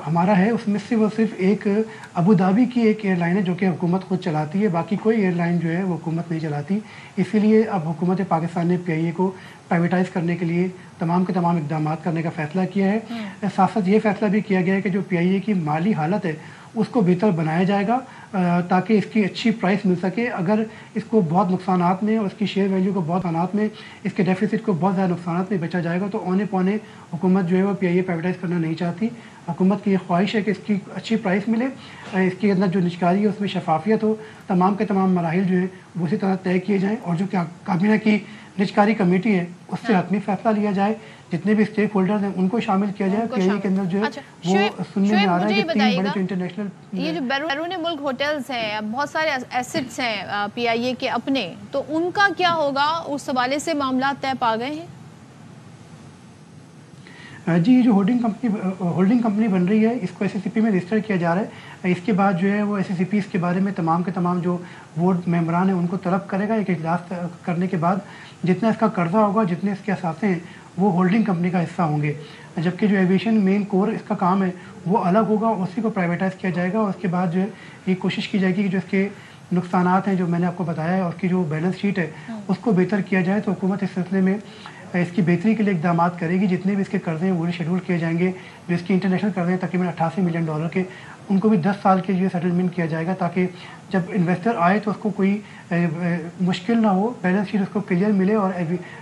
हमारा है उसमें से वो सिर्फ एक अबू धाबी की एक एयरलाइन है जो कि हुकूमत खुद चलाती है, बाकी कोई एयरलाइन जो है वो हुकूमत नहीं चलाती। इसीलिए अब हुकूमत पाकिस्तान ने PIA को प्राइवेटाइज़ करने के लिए तमाम के तमाम इक़दाम करने का फ़ैसला किया है। साथ साथ ये फ़ैसला भी किया गया है कि जो PIA की माली हालत है उसको बेहतर बनाया जाएगा ताकि इसकी अच्छी प्राइस मिल सके। अगर इसको बहुत नुकसानात में और इसकी शेयर वैल्यू को बहुत नुकसानात में, इसके डेफिसिट को बहुत ज़्यादा नुकसानात में बेचा जाएगा तो औने पौने हुकूमत जो है वो PIA प्राइवेटाइज़ करना नहीं चाहती। हुकूमत की ये ख्वाहिश है कि इसकी अच्छी प्राइस मिले, इसके अंदर जो निचकारी है उसमें शफाफियत हो, तमाम के तमाम मराहिल जो हैं वो उसी तरह तय किए जाएँ, और जो काबीना की निचकारी कमेटी है उससे हतमी फैसला लिया जाए, जितने भी स्टेक होल्डर्स हैं उनको शामिल किया जाए। PIA के अंदर जो है वो सुनने में आ रहा है कि 3 बड़े इंटरनेशनल ये जो बैरून मुल्क होटल्स हैं, बहुत सारे एसेट्स हैं PIA के अपने, तो उनका क्या होगा, उस हवाले से मामला तय पा गए हैं? जी, ये जो होल्डिंग कंपनी बन रही है इसको SECP में रजिस्टर किया जा रहा है। इसके बाद जो है वो SECP इसके बारे में तमाम के तमाम जो बोर्ड मेंबरान हैं उनको तलब करेगा। एक इजलास करने के बाद जितना इसका कर्जा होगा, जितने इसके असासे हैं वो होल्डिंग कंपनी का हिस्सा होंगे, जबकि जो एविएशन मेन कोर इसका काम है वो अलग होगा, उसी को प्राइवेटाइज़ किया जाएगा। और उसके बाद जो है ये कोशिश की जाएगी कि जो इसके नुकसानात हैं जो मैंने आपको बताया है और उसकी जो बैलेंस शीट है उसको बेहतर किया जाए। तो हुकूमत इस सिलसिले में इसकी बेहतरी के लिए इकदाम करेगी। जितने भी इसके कर्जे हैं वो शेड्यूल किए जाएंगे। जो इसके इंटरनेशनल कर्जे हैं तकरीबन $88 मिलियन के, उनको भी 10 साल के लिए सेटलमेंट किया जाएगा, ताकि जब इन्वेस्टर आए तो उसको कोई मुश्किल ना हो, बैलेंस शीट उसको क्लियर मिले और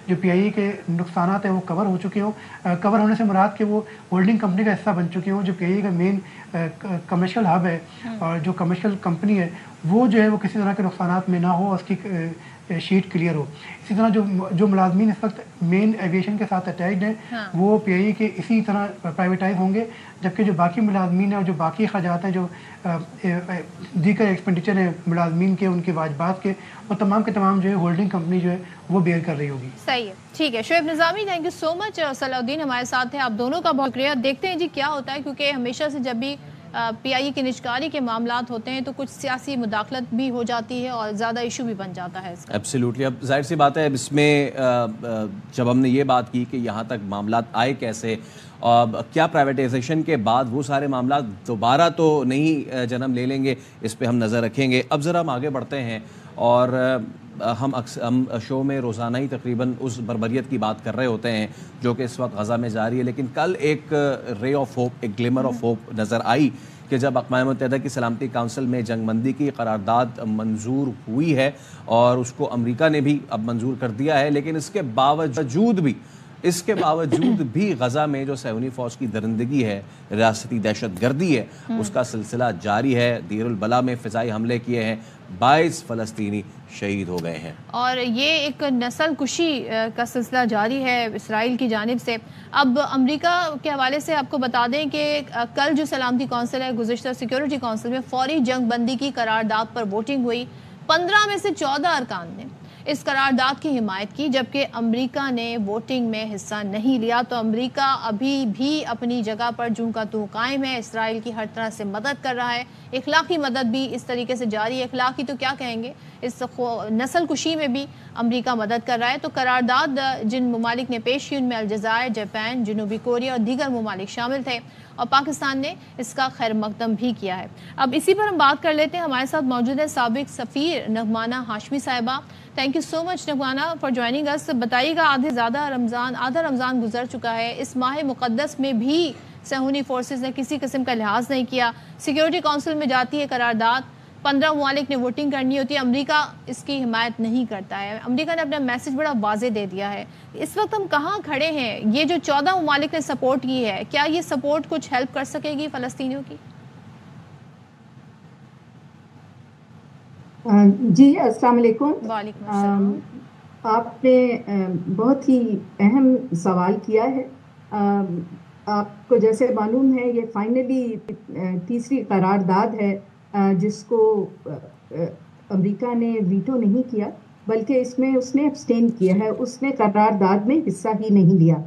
जो PIA के नुकसानात हैं वो कवर हो चुके हों। कवर होने से मुराद कि वो होल्डिंग कंपनी का हिस्सा बन चुके हों। जो PIA का मेन कमर्शियल हब है और जो कमर्शियल कंपनी है वो जो है वो किसी तरह के नुकसानात में ना हो, उसकी शीट क्लियर हो। इसी तरह जो मुलाजमीन इस वक्त मेन एविएशन के साथ अटैच्ड हैं वो PIA के इसी तरह प्राइवेटाइज होंगे, जबकि जो बाकी मुलाजमीन हैं और जो बाकी खर्चात हैं, जो दीगर एक्सपेंडिचर हैं मुलाजमीन के, उनके वाजबात के, वो तमाम के तमाम जो है होल्डिंग कंपनी जो है वो बेयर कर रही होगी। सही है, ठीक है। Shoaib Nizami, thank you so much. Salahuddin हमारे साथ हैं, आप दोनों का बहुत शुक्रिया। देखते हैं जी क्या होता है, क्योंकि हमेशा से जब भी PIA की निजकारी के मामलात होते हैं तो कुछ सियासी मुदाखलत भी हो जाती है और ज़्यादा इशू भी बन जाता है इसका। एब्सोल्युटली। अब जाहिर सी बात है, इसमें जब हमने ये बात की कि यहाँ तक मामलात आए कैसे, क्या प्राइवेटाइजेशन के बाद वो सारे मामलात दोबारा तो नहीं जन्म ले लेंगे, इस पे हम नज़र रखेंगे। अब ज़रा हम आगे बढ़ते हैं और हम शो में रोज़ाना ही तकरीबन उस बर्बरियत की बात कर रहे होते हैं जो कि इस वक्त गज़ा में जारी है। लेकिन कल एक रे ऑफ होप, एक ग्लिमर ऑफ होप नज़र आई कि जब अक़वाम मुत्तहिदा की सलामती काउंसिल में जंगबंदी की करारदाद मंजूर हुई है और उसको अमेरिका ने भी अब मंजूर कर दिया है, लेकिन इसके बावजूद भी गज़ा में जो सहूनी फ़ौज की दरिंदगी है, रियासती दहशतगर्दी है, उसका सिलसिला जारी है। दीरुल बला में फ़िज़ाई हमले किए हैं, 22 फ़लस्तीनी शहीद हो गए हैं और ये एक नस्ल कुशी का सिलसिला जारी है इसराइल की जानिब से। अब अमेरिका के हवाले से आपको बता दें कि कल जो सलामती कौंसिल है, गुज़िश्ता सिक्योरिटी कौंसिल में फौरी जंग बंदी की करारदाद पर वोटिंग हुई। 15 में से 14 अरकान ने इस करारदाद की हिमायत की, जबकि अमेरिका ने वोटिंग में हिस्सा नहीं लिया। तो अमेरिका अभी भी अपनी जगह पर जूं का तू कायम है, इसराइल की हर तरह से मदद कर रहा है। इखलाकी मदद भी इस तरीके से जारी है, इखलाकी तो क्या कहेंगे, इस नस्ल कुशी में भी अमेरिका मदद कर रहा है। तो करारदाद जिन ममालिक ने पेश की उनमें अलजायर, जापान, जनूबी कोरिया और दीगर ममालिक शामिल थे और पाकिस्तान ने इसका खैर मकदम भी किया है। अब इसी पर हम बात कर लेते हैं। हमारे साथ मौजूद है साबिक सफ़ीर नगमाना हाशमी साहिबा। Thank you so much नगमाना for joining us. बताइएगा, आधा रमज़ान गुजर चुका है, इस माह मुक़द्दस में भी सहूनी फोर्सेस ने किसी किस्म का लिहाज नहीं किया। सिक्योरिटी काउंसिल में जाती है करारदाद, 15 ममालिक ने वोटिंग करनी होती है, अमेरिका इसकी हिमायत नहीं करता है। अमेरिका ने अपना मैसेज बड़ा वाज़ेह दे दिया है। इस वक्त हम कहाँ खड़े हैं? ये जो 14 ममालिक ने सपोर्ट की है, क्या ये सपोर्ट कुछ हेल्प कर सकेगी फ़लस्तीनियों की? जी अस्सलाम वालेकुम। वालेकुम अस्सलाम। आपने बहुत ही अहम सवाल किया है। आपको जैसे मालूम है ये फाइनली तीसरी करारदाद है जिसको अमेरिका ने वीटो नहीं किया, बल्कि इसमें उसने अब्सटेन किया है, उसने करारदाद में हिस्सा ही नहीं लिया,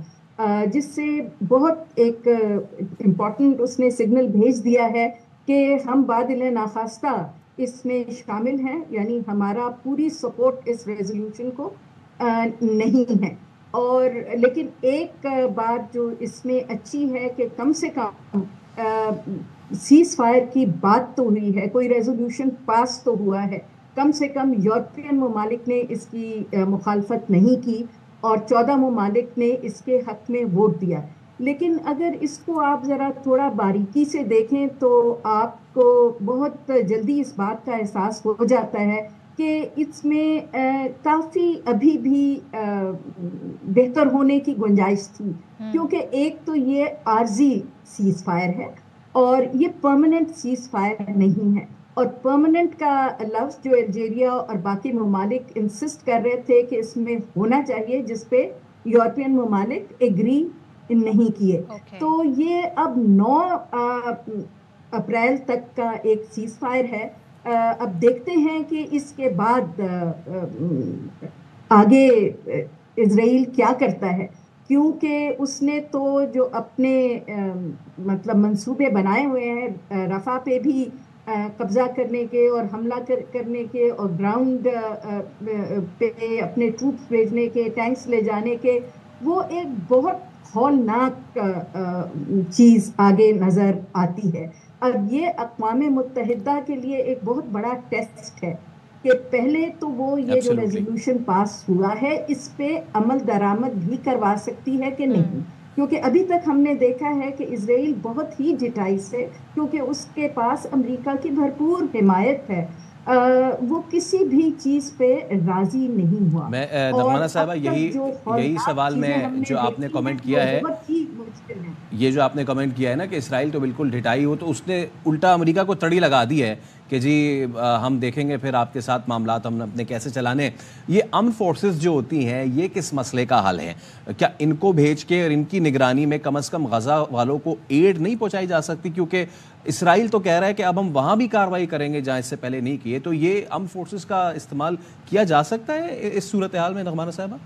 जिससे बहुत एक इम्पॉर्टेंट उसने सिग्नल भेज दिया है कि हम बादिल नाखास्ता इसमें शामिल हैं, यानी हमारा पूरी सपोर्ट इस रेजोल्यूशन को नहीं है। और लेकिन एक बात जो इसमें अच्छी है कि कम से कम सीज फायर की बात तो हुई है, कोई रेजोल्यूशन पास तो हुआ है। कम से कम यूरोपियन ममालिक ने इसकी मुखालफत नहीं की और 14 ममालिक ने इसके हक में वोट दिया। लेकिन अगर इसको आप ज़रा थोड़ा बारीकी से देखें तो आपको बहुत जल्दी इस बात का एहसास हो जाता है कि इसमें काफ़ी अभी भी बेहतर होने की गुंजाइश थी, क्योंकि एक तो ये आर्जी सीज फायर है और ये परमानेंट सीज फायर नहीं है। और परमानेंट का लफ्ज़ जो अल्जीरिया और बाकी ममालिक इंसिस्ट कर रहे थे कि इसमें होना चाहिए, जिस पे यूरोपियन ममालिक एग्री नहीं किए। तो ये अब 9 अप्रैल तक का एक सीज फायर है। अब देखते हैं कि इसके बाद आगे इजराइल क्या करता है, क्योंकि उसने तो जो अपने मतलब मंसूबे बनाए हुए हैं रफा पे भी कब्जा करने के और हमला करने के और ग्राउंड पे अपने ट्रूप्स भेजने के, टैंक्स ले जाने के, वो एक बहुत हौलनाक चीज़ आगे नज़र आती है। अब ये अक़वाम मुत्तहिदा के लिए एक बहुत बड़ा टेस्ट है کہ پہلے تو وہ یہ جو ریزولوشن پاس ہوا ہے اس پہ عمل درآمد بھی کروا سکتی ہے کہ نہیں، کیونکہ ابھی تک ہم نے دیکھا ہے کہ اسرائیل بہت ہی ڈٹائی سے، کیونکہ اس کے پاس امریکہ کی بھرپور حمایت ہے، وہ کسی بھی چیز پہ راضی نہیں ہوا۔ میں نغمہ صاحبہ یہی سوال میں جو آپ نے کمنٹ کیا ہے، یہ جو آپ نے کمنٹ کیا ہے نا کہ اسرائیل تو بالکل ڈٹائی ہو، تو اس نے الٹا امریکہ کو تڑی لگا دی ہے کہ جی ہم دیکھیں گے پھر آپ کے ساتھ معاملات ہم اپنے کیسے چلانے۔ یہ امن فورسز جو ہوتی ہیں یہ کس مسئلے کا حل ہے؟ کیا ان کو بھیج کے اور ان کی نگرانی میں کم از کم غزہ والوں کو ایڈ نہیں پہنچائی جا سکتی؟ کیونکہ اسرائیل تو کہہ رہا ہے کہ اب ہم وہاں بھی کارروائی کریں گے جہاں اس سے پہلے نہیں کیے، تو یہ امن فورسز کا استعمال کیا جا سکتا ہے اس صورتحال میں نغمانہ صاحبہ؟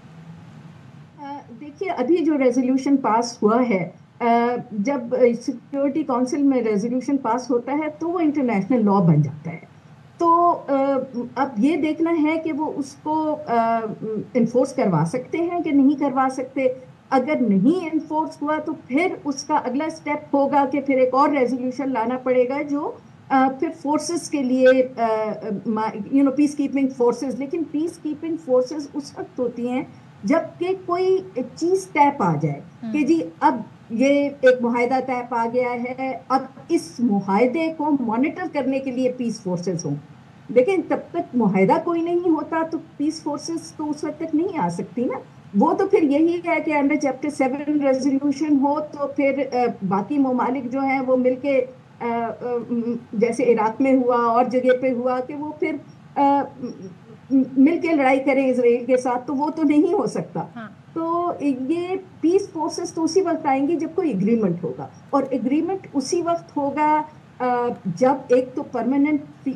دیکھیے ابھی جو ریزولوشن پاس ہوا ہے، جب سیکیورٹی کونسل میں ریزولوشن پاس ہوتا ہے تو وہ انٹرنیشنل لا بن جاتا ہے، تو اب یہ دیکھنا ہے کہ وہ اس کو انفورس کروا سکتے ہیں کہ نہیں کروا سکتے۔ اگر نہیں انفورس ہوا تو پھر اس کا اگلا سٹیپ ہوگا کہ پھر ایک اور ریزولوشن لانا پڑے گا جو پھر فورسز کے لیے پیس کیپنگ فورسز، لیکن پیس کیپنگ فورسز اس وقت ہوتی ہیں جب کہ کوئی چیز طے آ جائے کہ جی اب یہ ایک معاہدہ طے آ گیا ہے، اب اس معاہدے کو مانیٹر کرنے کے لیے پیس فورسز ہوں، لیکن تب تک معاہدہ کوئی نہیں ہوتا تو پیس فورسز تو اس وقت تک نہیں آ سکتی نا۔ وہ تو پھر یہی ہے کہ انڈر چیپٹر 7 ریزولوشن ہو تو پھر باقی ممالک جو ہیں وہ مل کے جیسے عراق میں ہوا اور جگہ پہ ہوا کہ وہ پھر مل کے لڑائی کریں اسرائیل کے ساتھ، تو وہ تو نہیں ہو سکتا۔ تو یہ پیس فورسز تو اسی وقت آئیں گی جب کوئی اگریمنٹ ہوگا، اور اگریمنٹ اسی وقت ہوگا جب ایک تو پرماننٹ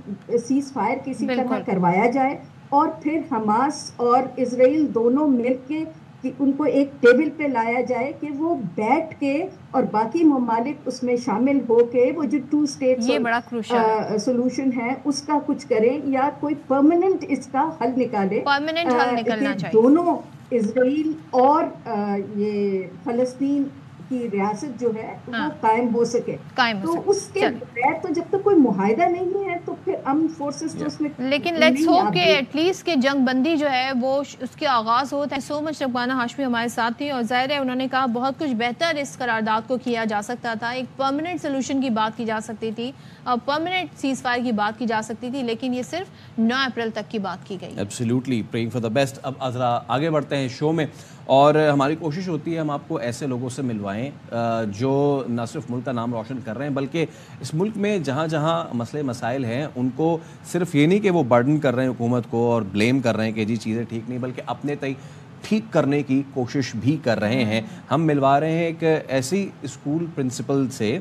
سیز فائر کسی طرح کروایا جائے، اور پھر حماس اور اسرائیل دونوں مل کے ان کو ایک ٹیبل پہ لایا جائے کہ وہ بیٹھ کے اور باقی ممالک اس میں شامل ہو کے وہ جو 2 اسٹیٹ سولوشن ہے اس کا کچھ کریں، یا کوئی پرماننٹ اس کا حل نکالے، دونوں اسرائیل اور یہ فلسطین کی ریاست جو ہے وہ قائم ہو سکے۔ تو اس کے بغیر تو جب تک کوئی معاہدہ نہیں ہے تو پھر امن فورسز تو اس میں، لیکن لیٹس ہوپ کہ ایٹ لیسٹ کہ جنگ بندی جو ہے وہ اس کے آغاز ہو۔ تھینک سو مچ رغبانہ ہاشمی ہمارے ساتھ تھی، اور ظاہر ہے انہوں نے کہا بہت کچھ بہتر اس قرارداد کو کیا جا سکتا تھا، ایک پرماننٹ سولوشن کی بات کی جا سکتی تھی، اور پرماننٹ سیز فائر کی بات کی جا سکتی تھی، لیکن یہ صرف 9 اپریل تک کی بات کی گئی۔ Absolutely praying for the best. اب ذرا آگے بڑھتے ہیں شو میں، اور ہماری کوشش ہوتی ہے ہم آپ کو ایسے لوگوں سے ملوائیں جو نہ صرف ملک کا نام روشن کر رہے ہیں بلکہ اس ملک میں جہاں جہاں مسئلے مسائل ہیں ان کو صرف یہ نہیں کہ وہ برڈن کر رہے ہیں حکومت کو اور بلیم کر رہے ہیں کہ جی چیزیں ٹھیک نہیں، بلکہ اپنے تئیں ٹھیک کرنے کی کوشش بھی کر رہے ہیں۔ ہم ملوا رہے ہیں ایک ایسی اسکول پرنسپل سے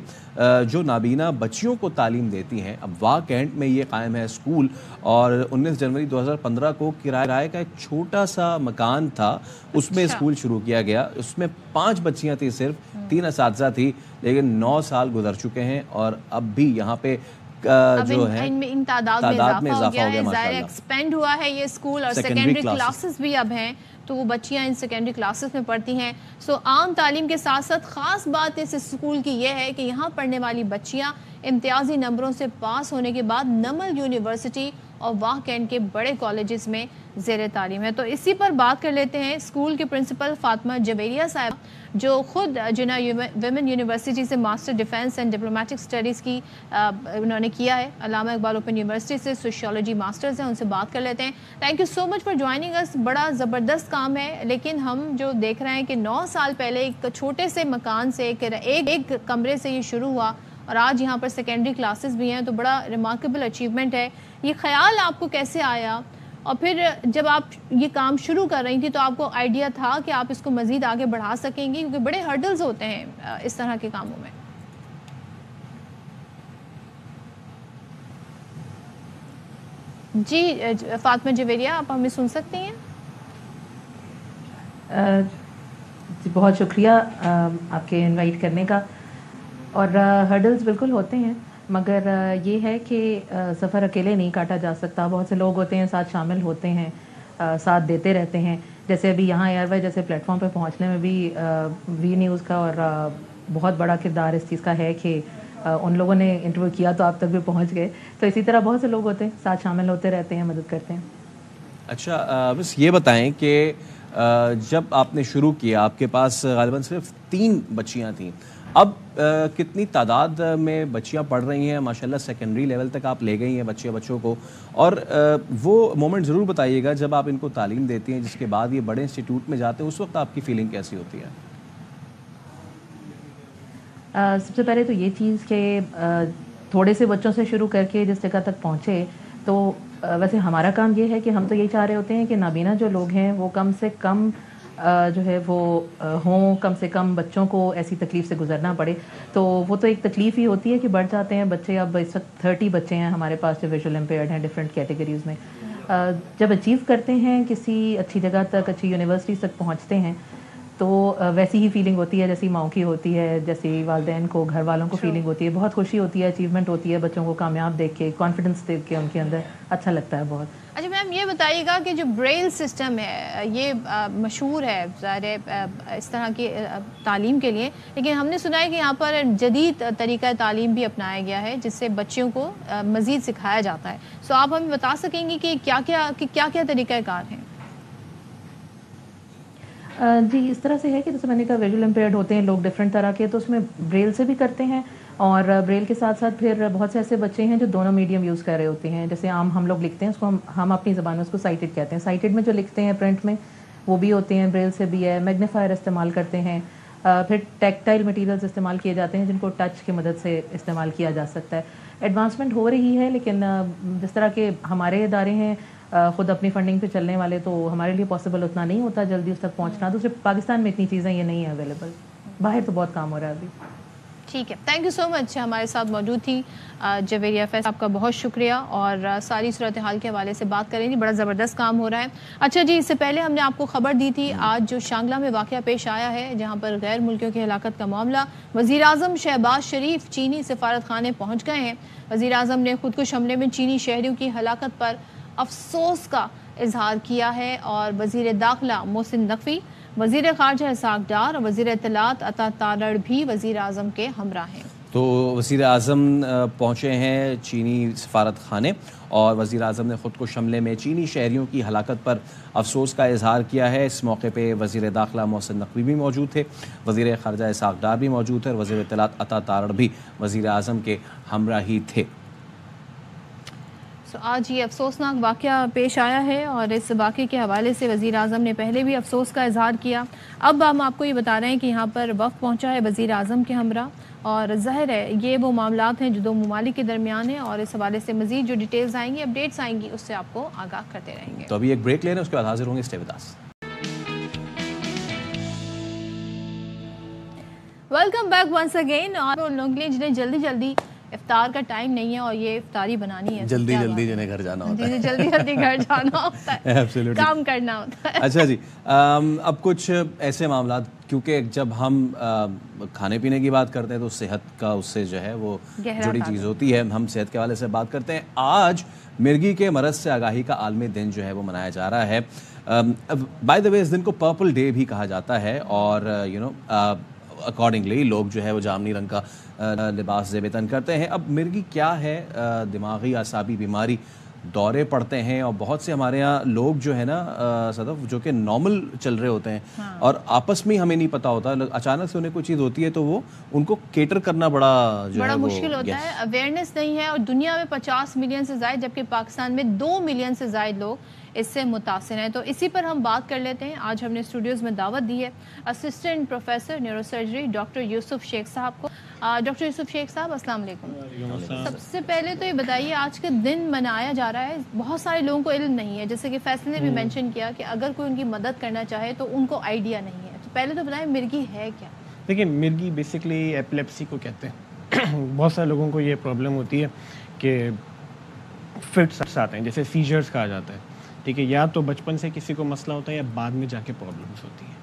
جو نابینا بچیوں کو تعلیم دیتی ہیں۔ اب واہ کینٹ میں یہ قائم ہے اسکول، اور 19 جنوری 2015 کو کرائے کا ایک چھوٹا سا مکان تھا، اس میں اسکول شروع کیا گیا۔ اس میں 5 بچیاں تھیں، صرف 3 اساتذہ تھی، لیکن 9 سال گزر چکے ہیں اور اب بھی یہاں پہ جو ہے ان تعداد میں اضافہ ہو گیا ہے، ظاہر ایکسپینڈ ہوا ہے یہ اسکول، اور سیکنڈری کلاسز بھی اب ہیں، تو وہ بچیاں ان سیکنڈری کلاسز میں پڑھتی ہیں۔ سو عام تعلیم کے ساتھ ساتھ خاص بات اس اسکول کی یہ ہے کہ یہاں پڑھنے والی بچیاں امتیازی نمبروں سے پاس ہونے کے بعد نمل یونیورسٹی اور واہ کینٹ کے بڑے کالجز میں زیر تعلیم ہے۔ تو اسی پر بات کر لیتے ہیں اسکول کے پرنسپل فاطمہ جویریہ صاحب، جو خود جناح ویمن یونیورسٹی سے master defence and diplomatic studies کی انہوں نے کیا ہے، علامہ اقبال اوپن یونیورسٹی سے سوشیولوجی ماسٹرز ہیں، ان سے بات کر لیتے ہیں۔ Thank you so much for joining اس۔ بڑا زبردست کام ہے، لیکن ہم جو دیکھ رہے ہیں کہ 9 سال پہلے ایک چھوٹے سے مکان سے ایک کمرے سے یہ شروع ہوا، اور آج یہاں پر سیکنڈری کلاسز بھی ہیں، تو بڑا ریمارکیبل اچیومنٹ ہے۔ یہ خیال آپ کو کیسے آیا، اور پھر جب آپ یہ کام شروع کر رہی تھی تو آپ کو آئیڈیا تھا کہ آپ اس کو مزید آگے بڑھا سکیں گی، کیونکہ بڑے ہرڈلز ہوتے ہیں اس طرح کے کاموں میں؟ جی فاطمہ جویریہ، آپ ہمیں سن سکتی ہیں؟ جی بہت شکریہ آپ کے انوائٹ کرنے کا، اور ہرڈلز بالکل ہوتے ہیں، مگر یہ ہے کہ سفر اکیلے نہیں کاٹا جا سکتا، بہت سے لوگ ہوتے ہیں ساتھ شامل ہوتے ہیں، ساتھ دیتے رہتے ہیں۔ جیسے ابھی یہاں ایئر وائی جیسے پلیٹ فارم پہ پہنچنے میں بھی وی نیوز کا اور بہت بڑا کردار اس چیز کا ہے کہ उन लोगों ने इंटरव्यू किया तो आप तक भी पहुंच गए। तो इसी तरह बहुत से लोग होते हैं, साथ शामिल होते रहते हैं, मदद करते हैं। अच्छा, बस ये बताएं कि जब आपने शुरू किया आपके पास ग़ालिबन सिर्फ 3 बच्चियां थीं, अब कितनी तादाद में बच्चियां पढ़ रही हैं? माशाल्लाह सेकेंडरी लेवल तक आप ले गई हैं बच्चों को, और वो मोमेंट ज़रूर बताइएगा जब आप इनको तालीम देती हैं, जिसके बाद ये बड़े इंस्टीट्यूट में जाते हैं, उस वक्त आपकी फीलिंग कैसी होती है? सबसे पहले तो ये चीज़ कि थोड़े से बच्चों से शुरू करके जिस जगह तक पहुँचे, तो वैसे हमारा काम ये है कि हम तो यही चाह रहे होते हैं कि नाबीना जो लोग हैं वो कम से कम जो है वो हों, कम से कम बच्चों को ऐसी तकलीफ़ से गुजरना पड़े। तो वो तो एक तकलीफ़ ही होती है कि बढ़ जाते हैं बच्चे। अब इस वक्त 30 बच्चे हैं हमारे पास जो विजुअल इम्पेयर्ड हैं डिफरेंट कैटेगरीज़ में। जब अचीव करते हैं किसी अच्छी जगह तक, अच्छी यूनिवर्सिटी तक पहुँचते हैं, तो वैसी ही फीलिंग होती है जैसी माँ की होती है, जैसी वालिदैन को, घर वालों को फीलिंग होती है। बहुत खुशी होती है, अचीवमेंट होती है, बच्चों को कामयाब देख के, कॉन्फिडेंस देख के उनके अंदर अच्छा लगता है बहुत। अच्छा मैम, ये बताइएगा कि जो ब्रेल सिस्टम है ये मशहूर है ज़ाहिर इस तरह की तालीम के लिए, लेकिन हमने सुना है कि यहाँ पर जदीद तरीक़ा तालीम भी अपनाया गया है जिससे बच्चियों को मज़ीद सिखाया जाता है। सो आप हमें बता सकेंगी कि क्या क्या तरीक़ाकार हैं? जी, इस तरह से है कि जैसे मैंने कहा विजुअल इम्पेयर्ड होते हैं लोग डिफरेंट तरह के, तो उसमें ब्रेल से भी करते हैं, और ब्रेल के साथ साथ फिर बहुत से ऐसे बच्चे हैं जो दोनों मीडियम यूज़ कर रहे होते हैं। जैसे आम हम लोग लिखते हैं उसको हम अपनी ज़बान में उसको साइटेड कहते हैं। साइटेड में जो लिखते हैं प्रिंट में वो भी होते हैं, ब्रेल से भी है। मैग्नीफायर इस्तेमाल करते हैं, फिर टेक्टाइल मटीरियल्स इस्तेमाल किए जाते हैं जिनको टच की मदद से इस्तेमाल किया जा सकता है। एडवांसमेंट हो रही है, लेकिन जिस तरह के हमारे इदारे हैं ख़ुद अपनी फंडिंग पे चलने वाले, तो हमारे लिए पॉसिबल उतना नहीं होता जल्दी उस तक पहुंचना। दूसरे पाकिस्तान में इतनी चीज़ें ये नहीं है अवेलेबल, बाहर तो बहुत काम हो रहा है अभी। ठीक है, थैंक यू सो मच। हमारे साथ मौजूद थी जवेरिया फैज़, आपका बहुत शुक्रिया, और सारी सूरत हाल के हवाले से बात करेंगे। बड़ा ज़बरदस्त काम हो रहा है। अच्छा जी, इससे पहले हमने आपको खबर दी थी आज जो शांगला में वाक़या पेश आया है जहाँ पर गैर मुल्कियों की हलाकत का मामला, वज़ीर आज़म शहबाज शरीफ चीनी सफारत खाने पहुँच गए हैं। वज़ीर आज़म ने खुदकुश हमले में चीनी शहरियों की हलाकत पर अफसोस का इजहार किया है, और वज़ीर दाखिला मोहसिन नकवी, वज़ीर ख़ारजा इसहाक़ डार और वज़ीर इत्तलात अता तारड़ भी वज़ीर आज़म के हमरा हैं। तो वज़ीर आज़म पहुँचे हैं चीनी सफारत खाने, और वज़ीर आज़म ने खुदकुश हमले में चीनी शहरियों की हलाकत पर अफसोस का इजहार किया है। इस मौके पे वज़ीर दाखिला मोहसिन नकवी भी मौजूद थे, वज़ीर ख़ारजा इसहाक़ डार भी मौजूद थे, और वज़ीर इत्तलात अता तारड़ भी वज़ीर आज़म के हमरा ही थे। तो आज ये अफसोसनाक वाक़या पेश आया है, और इस वाक़े के हवाले से वज़ीर आज़म ने पहले भी अफसोस का इजहार किया। अब हम आपको ये बता रहे हैं कि यहाँ पर वफ़द पहुँचा है वज़ीर आज़म के हमरा, और ज़ाहिर है ये वो मामलात हैं जो दो ममालिक के दरमियान हैं, और इस हवाले से मज़ीद जो डिटेल्स आएंगी, अपडेट्स आएंगी, उससे आपको आगाह करते रहेंगे। तो अभी एक ब्रेक ले रहे हैं, उसके बाद हाजिर होंगे। Stay with us. Welcome back once again. और उन लोगों के लिए जिन्हें जल्दी इफ्तार का टाइम नहीं है और ये इफ्तारी बनानी है, जल्दी जिन्हें घर जाना होता है, जल्दी घर जाना होता है, Absolutely. काम करना होता है। अच्छा जी, अब कुछ ऐसे मामलात, क्योंकि जब हम खाने पीने की बात करते हैं तो सेहत का उससे जो है वो जुड़ी चीज़ होती है, हम सेहत के हवाले से बात करते हैं। आज मिर्गी के मरज़ से आगाही का आलमी दिन जो है वो मनाया जा रहा है। बाय द वे इस दिन को पर्पल डे भी कहा जाता है, और अकॉर्डिंगली लोग जो है वो जामनी रंग का लिबास ज़ेब-ए-तन करते हैं। अब मिर्गी क्या है? दिमागी आसाबी बीमारी, दौरे पड़ते हैं, और बहुत से हमारे यहाँ लोग जो है ना सदफ जो कि नॉर्मल चल रहे होते हैं, हाँ। और आपस में हमें नहीं पता होता, अचानक से उन्हें कोई चीज़ होती है तो वो उनको केटर करना बड़ा मुश्किल होता है। अवेयरनेस नहीं है, और दुनिया में 50 मिलियन से ज़ायद, जबकि पाकिस्तान में 2 मिलियन से ज़ायद लोग इससे मुतासिर हैं। तो इसी पर हम बात कर लेते हैं। आज हमने स्टूडियोज़ में दावत दी है assistant professor neurosurgery doctor Yusuf Sheikh sahab को। डॉक्टर यूसुफ शेख साहब, अस्सलाम वालेकुम। सबसे पहले तो ये बताइए, आज का दिन मनाया जा रहा है, बहुत सारे लोगों को इल्म नहीं है, जैसे कि फैसल ने भी मेंशन किया कि अगर कोई उनकी मदद करना चाहे तो उनको आइडिया नहीं है। तो पहले तो बताएं मिर्गी है क्या? देखिए, मिर्गी बेसिकली एपिलेप्सी को कहते हैं। बहुत सारे लोगों को ये प्रॉब्लम होती है कि फिट्स आते हैं, जैसे सीजर्स कहा जाता है, ठीक है। या तो बचपन से किसी को मसला होता है या बाद में जाके प्रॉब्लम्स होती हैं।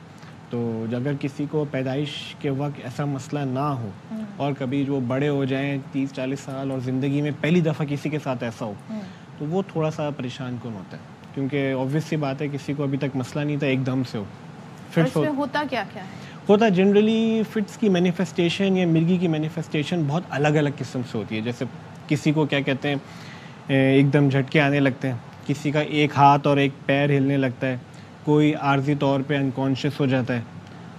तो अगर किसी को पैदाइश के वक्त ऐसा मसला ना हो, और कभी जो बड़े हो जाएं 30-40 साल और ज़िंदगी में पहली दफ़ा किसी के साथ ऐसा हो, तो वो थोड़ा सा परेशान कौन होता है, क्योंकि ऑब्वियस सी बात है किसी को अभी तक मसला नहीं था, एकदम से हो फिर होता क्या क्या है? ہوتا ہے جنرلی فٹس کی مینیفیسٹیشن یا مرگی کی مینیفیسٹیشن بہت الگ الگ قسم سے ہوتی ہے. جیسے کسی کو کیا کہتے ہیں ایک دم جھٹکے آنے لگتے ہیں, کسی کا ایک ہاتھ اور ایک پیر ہلنے لگتا ہے, کوئی عارضی طور پہ انکانشیس ہو جاتا ہے.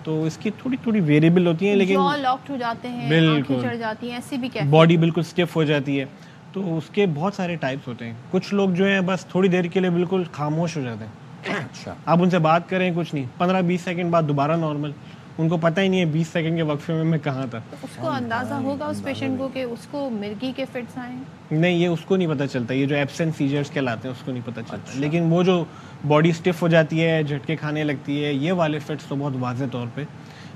تو اس کی تھوڑی تھوڑی ویریبل ہوتی ہیں, لیکن جو لاکڈ ہو جاتے ہیں, آنکھیں چڑھ جاتی ہیں, ایسی بھی کیفیت, باڈی بالکل اسٹیف ہو جاتی ہے. تو اس کے بہت سارے ٹائپس ہوتے ہیں. کچھ لوگ جو ہیں بس تھوڑی دیر کے لیے بالکل خاموش ہو جاتے ہیں. اچھا, آپ ان سے بات کریں کچھ نہیں, 15-20 سیکنڈ بعد دوبارہ نارمل. ان کو پتہ ہی نہیں ہے 20 سیکنڈ کے وقفے میں کہاں تھا. اس کو اندازہ ہوگا اس پیشنٹ کو کہ اس کو مرگی کے فٹس آئے ہیں؟ نہیں, یہ اس کو نہیں پتہ چلتا. یہ جو ایبسینٹ سیجرز کہلاتے ہیں اس کو نہیں پتہ چلتا. لیکن وہ جو باڈی اسٹیف ہو جاتی ہے, جھٹکے کھانے لگتی ہے, یہ والے فٹس تو بہت واضح طور پہ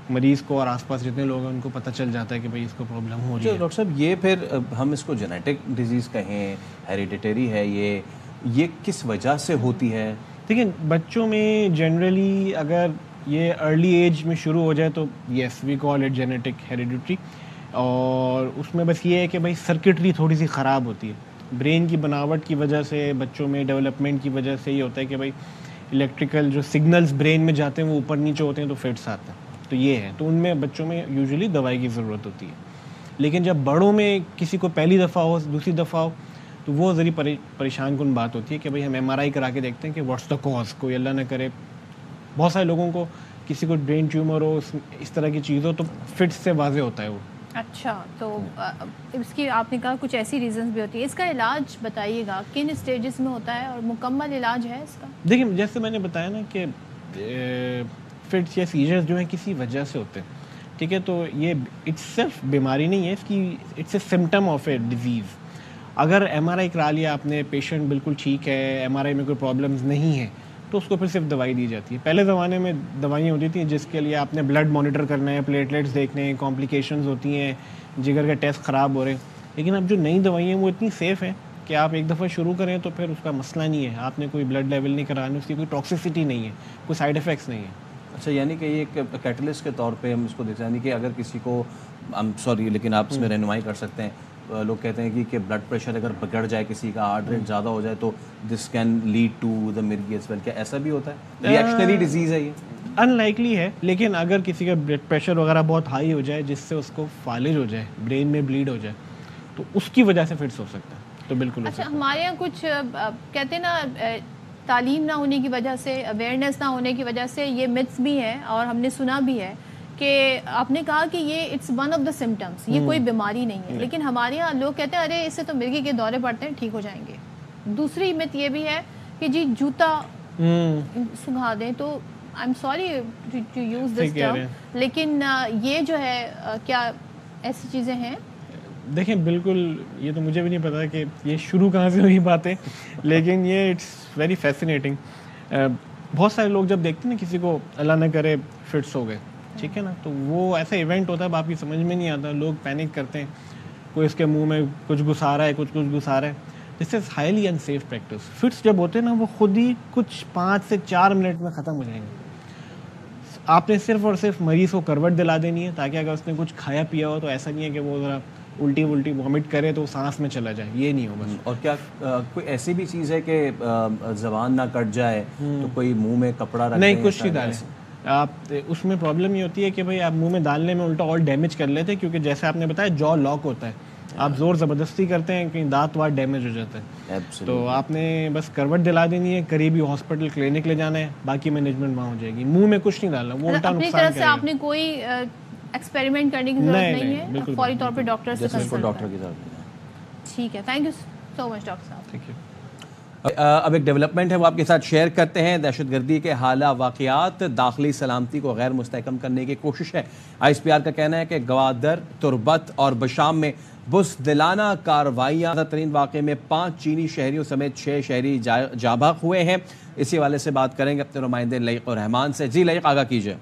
مریض کو اور آس پاس جتنے لوگ ہیں ان کو پتہ چل جاتا ہے کہ بھئی اس کو پرابلم ہو رہی ہے. ڈاکٹر صاحب یہ پھر ہم اس کو جینیٹک ڈیزیز کہیں, ہیریڈیٹری ہے, یہ کس وجہ سے ہوتی ہے؟ دیکھیں بچوں میں جنرلی اگر یہ ارلی ایج میں شروع ہو جائے تو یس وی کال اٹ جینیٹک ہیریڈیٹری. اور اس میں بس یہ ہے کہ بھائی سرکٹری تھوڑی سی خراب ہوتی ہے. برین کی بناوٹ کی وجہ سے, بچوں میں ڈیولپمنٹ کی وجہ سے یہ ہوتا ہے کہ بھائی الیکٹریکل جو سگنلز برین میں جاتے ہیں وہ اوپر نیچے ہوتے ہیں تو فٹس آتے ہیں. تو یہ ہے, تو ان میں بچوں میں یوزلی دوائی کی ضرورت ہوتی ہے. لیکن جب بڑوں میں کسی کو پہلی دفعہ ہو, دوسری دفعہ ہو, تو وہ ذریعہ پریشان کن بات ہوتی ہے کہ بھئی ہم ایم آر آئی کرا کے دیکھتے ہیں کہ واٹس دا کاز. کوئی اللہ نہ کرے بہت سارے لوگوں کو کسی کو برین ٹیومر ہو, اس طرح کی چیز ہو, تو فٹس سے واضح ہوتا ہے وہ. اچھا, تو اس کی آپ نے کہا کچھ ایسی ریزنز بھی ہوتی ہے. اس کا علاج بتائیے گا, کن اسٹیجز میں ہوتا ہے اور مکمل علاج ہے اس کا؟ دیکھیں جیسے میں نے بتایا نا کہ فٹس یا سیجرز جو ہیں کسی وجہ سے ہوتے ہیں, ٹھیک ہے, تو یہ اٹس صرف بیماری نہیں ہے, اس کی it's a symptom of a disease. اگر ایم آر آئی کرا لیا آپ نے, پیشنٹ بالکل ٹھیک ہے, ایم آر آئی میں کوئی پرابلمز نہیں ہے, تو اس کو پھر صرف دوائی دی جاتی ہے. پہلے زمانے میں دوائیاں ہوتی تھیں جس کے لیے آپ نے بلڈ مانیٹر کرنا ہے, پلیٹلیٹس دیکھنے ہیں, کمپلیکیشنز ہوتی ہیں, جگر کے ٹیسٹ خراب ہو رہے ہیں. لیکن اب جو نئی دوائیاں ہیں وہ اتنی سیف ہیں کہ آپ ایک دفعہ شروع کریں تو پھر اس کا مسئلہ نہیں ہے. آپ نے کوئی بلڈ لیول نہیں کرانا, اس کی کوئی ٹاکسیسٹی نہیں ہے, کوئی سائڈ افیکٹس نہیں ہے. اچھا, یعنی کہ یہ ایک کیٹلسٹ کے طور پہ ہم اس کو دیکھتے ہیں کہ اگر کسی کو سوری لیکن آپ اس میں رہنمائی کر سکتے ہیں. لوگ کہتے ہیں کہ بلڈ پریشر اگر بگڑ جائے, کسی کا ہارٹ ریٹ زیادہ ہو جائے تو this can lead to the مرگی ایز ویل. کیا ایسا بھی ہوتا ہے؟ ریئیکشنری ڈیزیز ہے یہ؟ ان لائکلی ہے, لیکن اگر کسی کا بلڈ پریشر وغیرہ بہت ہائی ہو جائے جس سے اس کو فالج ہو جائے, برین میں بلیڈ ہو جائے, تو اس کی وجہ سے فٹس ہو سکتا ہے. تو بالکل. اچھا, ہمارے یہاں کچھ کہتے ہیں نا تعلیم نہ ہونے کی وجہ سے, اویئرنیس نہ ہونے کی وجہ سے یہ متس بھی ہیں, اور ہم نے سنا بھی ہے کہ آپ نے کہا کہ یہ it's one of the symptoms, یہ کوئی بیماری نہیں ہے. لیکن ہمارے یہاں لوگ کہتے ہیں ارے اس سے تو مرگی کے دورے پڑتے ہیں, ٹھیک ہو جائیں گے. دوسری مت یہ بھی ہے کہ جی جوتا سنگھا دیں تو I am sorry to use this term, لیکن یہ جو ہے کیا ایسی چیزیں ہیں؟ دیکھیں بالکل, یہ تو مجھے بھی نہیں پتا کہ یہ شروع کہاں سے ہوئی باتیں, لیکن یہ اٹس ویری فیسینیٹنگ. بہت سارے لوگ جب دیکھتے ہیں نا کسی کو اللہ نہ کرے فٹس ہو گئے, ٹھیک ہے نا, تو وہ ایسا ایونٹ ہوتا ہے اب آپ کی سمجھ میں نہیں آتا, لوگ پینک کرتے ہیں, کوئی اس کے منہ میں کچھ گھسا رہا ہے, کچھ گھسا رہا ہے. This is highly unsafe practice. Fits جب ہوتے ہیں نا وہ خود ہی کچھ 5 سے 4 منٹ میں ختم ہو جائیں گے. آپ نے صرف اور صرف مریض کو کروٹ دلا دینی ہے تاکہ اگر اس نے کچھ کھایا پیا ہو تو ایسا نہیں ہے کہ وہ ذرا الٹی وامٹ کرے تو سانس میں چلا جائے, یہ نہیں ہو بس. اور کیا کوئی ایسی بھی چیز ہے کہ زبان نہ کٹ جائے تو کوئی منہ میں کپڑا رکھ نہیں, کچھ نہیں ڈالیں آپ. اس میں پرابلم یہ ہوتی ہے کہ بھائی آپ منہ میں ڈالنے میں الٹا اور ڈیمیج کر لیتے ہیں, کیونکہ جیسے آپ نے بتایا جو لاک ہوتا ہے, آپ زور زبردستی کرتے ہیں کہیں دانت وات ڈیمیج ہو جاتا ہے. تو آپ نے بس کروٹ دلا دینی ہے, قریبی ہاسپٹل کلینک لے جانا ہے, باقی مینجمنٹ وہاں ہو جائے گی. منہ میں کچھ نہیں ڈالنا, وہ الٹا نقصان کرے گا. اپنی طرف سے آپ نے کوئی ایکسپیریمنٹ کرنے کی ضرورت نہیں ہے, فوری طور پہ ڈاکٹر سے کنسلٹ ڈاکٹر کی ضرورت ہے. ٹھیک ہے, thank you so much doctor صاحب. Thank you. اب ایک ڈیولپمنٹ ہے وہ آپ کے ساتھ شیئر کرتے ہیں. دہشت گردی کے حالیہ واقعات داخلی سلامتی کو غیر مستحکم کرنے کی کوشش ہے. آئی ایس پی آر کا کہنا ہے کہ گوادر, تربت اور بشام میں بزدلانہ کارروائیاں. زیادہ ترین واقعے میں 5 چینی شہریوں سمیت 6 شہری جاں بحق ہوئے ہیں. اسی حوالے سے بات کریں گے اپنے نمائندے لائق الرحمان سے. جی لائق, آگاہ کیجیے.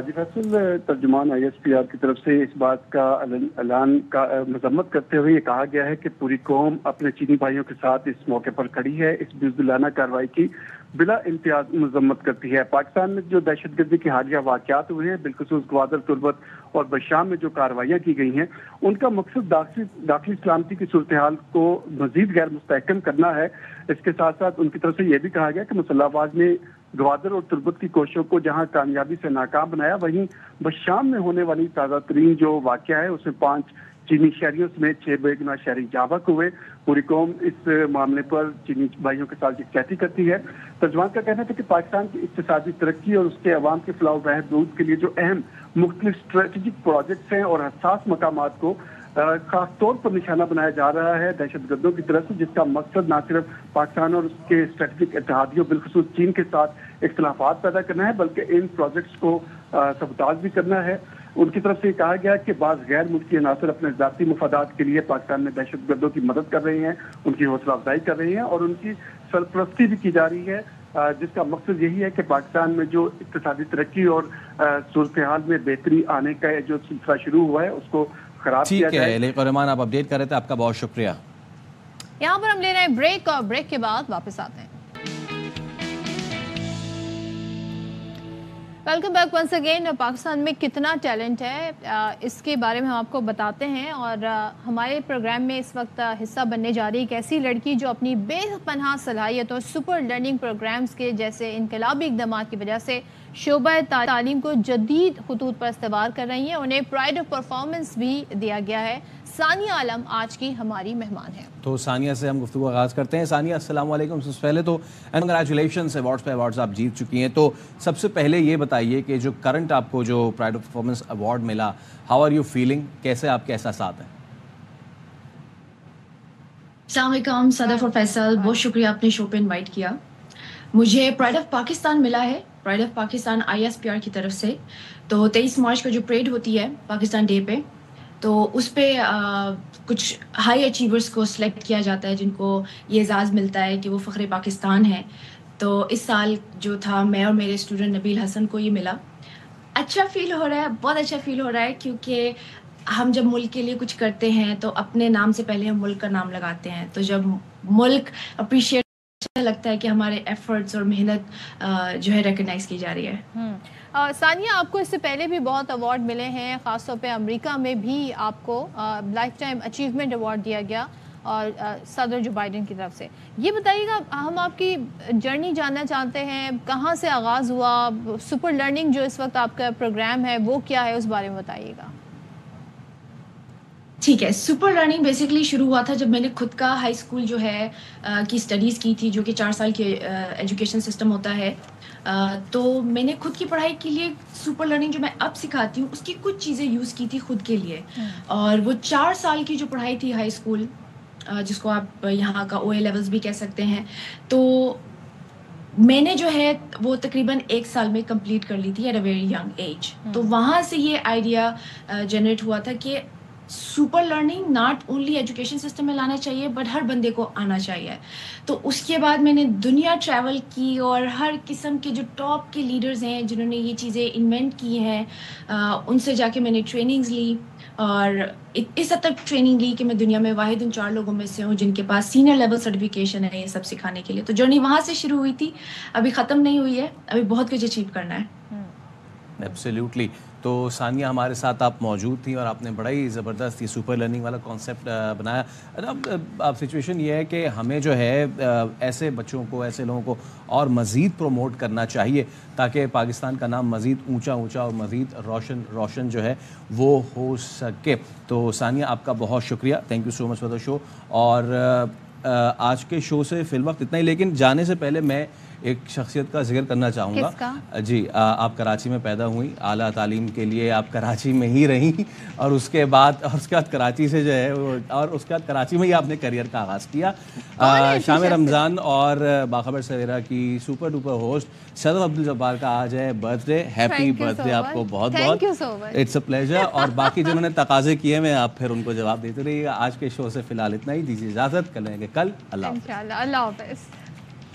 جی فیصل, ترجمان آئی ایس پی آر کی طرف سے اس بات کا اعلان کا مذمت کرتے ہوئے یہ کہا گیا ہے کہ پوری قوم اپنے چینی بھائیوں کے ساتھ اس موقع پر کھڑی ہے. اس بزدلانہ کارروائی کی بلا امتیاز مذمت کرتی ہے. پاکستان میں جو دہشت گردی کے حالیہ واقعات ہوئے ہیں, بالخصوص گوادر, تربت اور بشام میں جو کارروائیاں کی گئی ہیں, ان کا مقصد داخلی سلامتی کی صورتحال کو مزید غیر مستحکم کرنا ہے. اس کے ساتھ ساتھ ان کی طرف سے یہ بھی کہا گیا کہ مسلح افواج نے गवादर और तुर्बत की कोशिशों को जहां कामयाबी से नाकाम बनाया, वहीं बशाम में होने वाली ताज़ा तरीन जो वाक़या है उसमें 5 चीनी शहरियों समेत 6 बेगुनाह शहरी जाबक हुए। पूरी कौम इस मामले पर चीनी भाइयों के साथ यकजहती करती है। तर्जुमान का कहना था कि पाकिस्तान की इक्तिसादी तरक्की और उसके अवाम के फलाह बहबूद के लिए जो अहम मुख्तलिफ स्ट्रेटेजिक प्रोजेक्ट्स हैं और हसास मकामात को खास तौर पर निशाना बनाया जा रहा है दहशतगर्दों की तरफ से, जिसका मकसद न सिर्फ पाकिस्तान और उसके स्ट्रेटेजिक इत्तेहादियों बिलखुसूस चीन के साथ इख्तलाफात पैदा करना है, बल्कि इन प्रोजेक्ट्स को सबताज भी करना है। उनकी तरफ से कहा गया कि बाज़ गैर मुल्की अनासर अपने ज़ाती मुफादात के लिए पाकिस्तान में दहशतगर्दों की मदद कर रहे हैं, उनकी हौसला अफजाई कर रहे हैं और उनकी सरपरस्ती भी की जा रही है, जिसका मकसद यही है कि पाकिस्तान में जो इक्तिसादी तरक्की और सूरत हाल में बेहतरी आने का जो सिलसिला शुरू हुआ है उसको खराब किया जाए। ठीक है रहमान, आप अपडेट कर रहे थे, आपका बहुत शुक्रिया। यहाँ पर हम ले रहे हैं ब्रेक और ब्रेक के बाद वापस आते हैं। Welcome back once again. Pakistan में कितना टैलेंट है इसके बारे में हम आपको बताते हैं और हमारे प्रोग्राम में इस वक्त हिस्सा बनने जा रही एक ऐसी लड़की जो अपनी बेपनाह सलाहियतों सुपर लर्निंग प्रोग्राम्स के जैसे इनकलाबी इक़दाम की वजह से शोबा तालीम को जदीद खतूत पर इस्तेमाल कर रही हैं। उन्हें प्राइड ऑफ परफॉर्मेंस भी दिया गया है। सानिया आलम आज की हमारी मेहमान है। तो सानिया से हम गुफ्तगू आगाज़ करते हैं। सानिया अस्सलाम वालेकुम। सबसे पहले तो कंग्रेचुलेशंस, अवार्ड्स पे अवार्ड्स आप जीत चुकी हैं। तो सबसे पहले ये बताइए कि जो करंट आपको जो प्राइड ऑफ परफॉर्मेंस अवार्ड मिला, हाउ आर यू फीलिंग, कैसे आपके एहसासात हैं? अस्सलाम वालेकुम सदफ और फैसल, बहुत शुक्रिया आपने शो पे इनवाइट किया। मुझे प्राइड ऑफ पाकिस्तान मिला है, प्राइड ऑफ पाकिस्तान ISPR की तरफ से। तो 23 मार्च को जो परेड होती है पाकिस्तान डे पे, तो उस पर कुछ हाई अचीवर्स को सिलेक्ट किया जाता है जिनको ये एजाज़ मिलता है कि वो फ़ख्र पाकिस्तान है। तो इस साल जो था मैं और मेरे स्टूडेंट नबील हसन को ये मिला। अच्छा फील हो रहा है, बहुत अच्छा फील हो रहा है, क्योंकि हम जब मुल्क के लिए कुछ करते हैं तो अपने नाम से पहले हम मुल्क का नाम लगाते हैं। तो जब मुल्क अप्रिशिएट लगता है कि हमारे एफर्ट्स और मेहनत जो है रिकग्नाइज की जा रही है। सानिया, आपको इससे पहले भी बहुत अवार्ड मिले हैं, ख़ासतौर पे अमेरिका में भी आपको लाइफ टाइम अचीवमेंट अवार्ड दिया गया और सदर जो बाइडेन की तरफ से। ये बताइएगा, हम आपकी जर्नी जानना चाहते हैं, कहाँ से आगाज़ हुआ, सुपर लर्निंग जो इस वक्त आपका प्रोग्राम है वो क्या है, उस बारे में बताइएगा। ठीक है, सुपर लर्निंग बेसिकली शुरू हुआ था जब मैंने खुद का हाई स्कूल जो है की स्टडीज़ की थी, जो कि 4 साल के एजुकेशन सिस्टम होता है। तो मैंने खुद की पढ़ाई के लिए सुपर लर्निंग जो मैं अब सिखाती हूँ उसकी कुछ चीज़ें यूज़ की थी खुद के लिए। और वो 4 साल की जो पढ़ाई थी हाई स्कूल, जिसको आप यहाँ का OA लेवल्स भी कह सकते हैं, तो मैंने जो है वो तकरीबन 1 साल में कंप्लीट कर ली थी at a very young age. तो वहाँ से ये आइडिया जनरेट हुआ था कि super learning not only education system में लाना चाहिए बट हर बंदे को आना चाहिए। तो उसके बाद मैंने दुनिया ट्रैवल की और हर किस्म के जो टॉप के लीडर्स हैं जिन्होंने ये चीज़ें इन्वेंट की हैं, उनसे जाके मैंने ट्रेनिंग्स ली और इस हद तक ट्रेनिंग ली कि मैं दुनिया में वाहिद उन 4 लोगों में से हूँ जिनके पास सीनियर लेवल सर्टिफिकेशन है ये सब सिखाने के लिए। तो जर्नी वहाँ से शुरू हुई थी, अभी ख़त्म नहीं हुई है, अभी बहुत कुछ अचीव करना है। एब्सोल्युटली। तो सानिया हमारे साथ आप मौजूद थी और आपने बड़ा ही ज़बरदस्त ये सुपर लर्निंग वाला कॉन्सेप्ट बनाया। अब सिचुएशन ये है कि हमें जो है ऐसे बच्चों को, ऐसे लोगों को और मज़ीद प्रमोट करना चाहिए ताकि पाकिस्तान का नाम मज़ीद ऊंचा ऊंचा और मज़ीद रोशन रोशन जो है वो हो सके। तो सानिया, आपका बहुत शुक्रिया, thank you so much for the show. और आज के शो से फ़िलवक्त इतना ही, लेकिन जाने से पहले मैं एक शख्सियत का जिक्र करना चाहूँगा। जी, आप कराची में पैदा हुई, आला तालीम के लिए आप कराची में ही रहीं और उसके बाद कराची से जो है और उसके बाद कराची में ही आपने करियर का आगाज़ किया। शाम रमज़ान और बाखबर सवेरा की super duper host Sadaf Abdul Jabbar का आज है बर्थडे। हैप्पी बर्थडे आपको बहुत बहुत, इट्स अ प्लेजर। और बाकी जिन्होंने तकाजे किए मैं आप फिर उनको जवाब देते रहिएगा। आज के शो से फ़िलहाल इतना ही, दीजिए इजाज़त, कल रहेंगे कल। अल्लाह हाफ़िज़।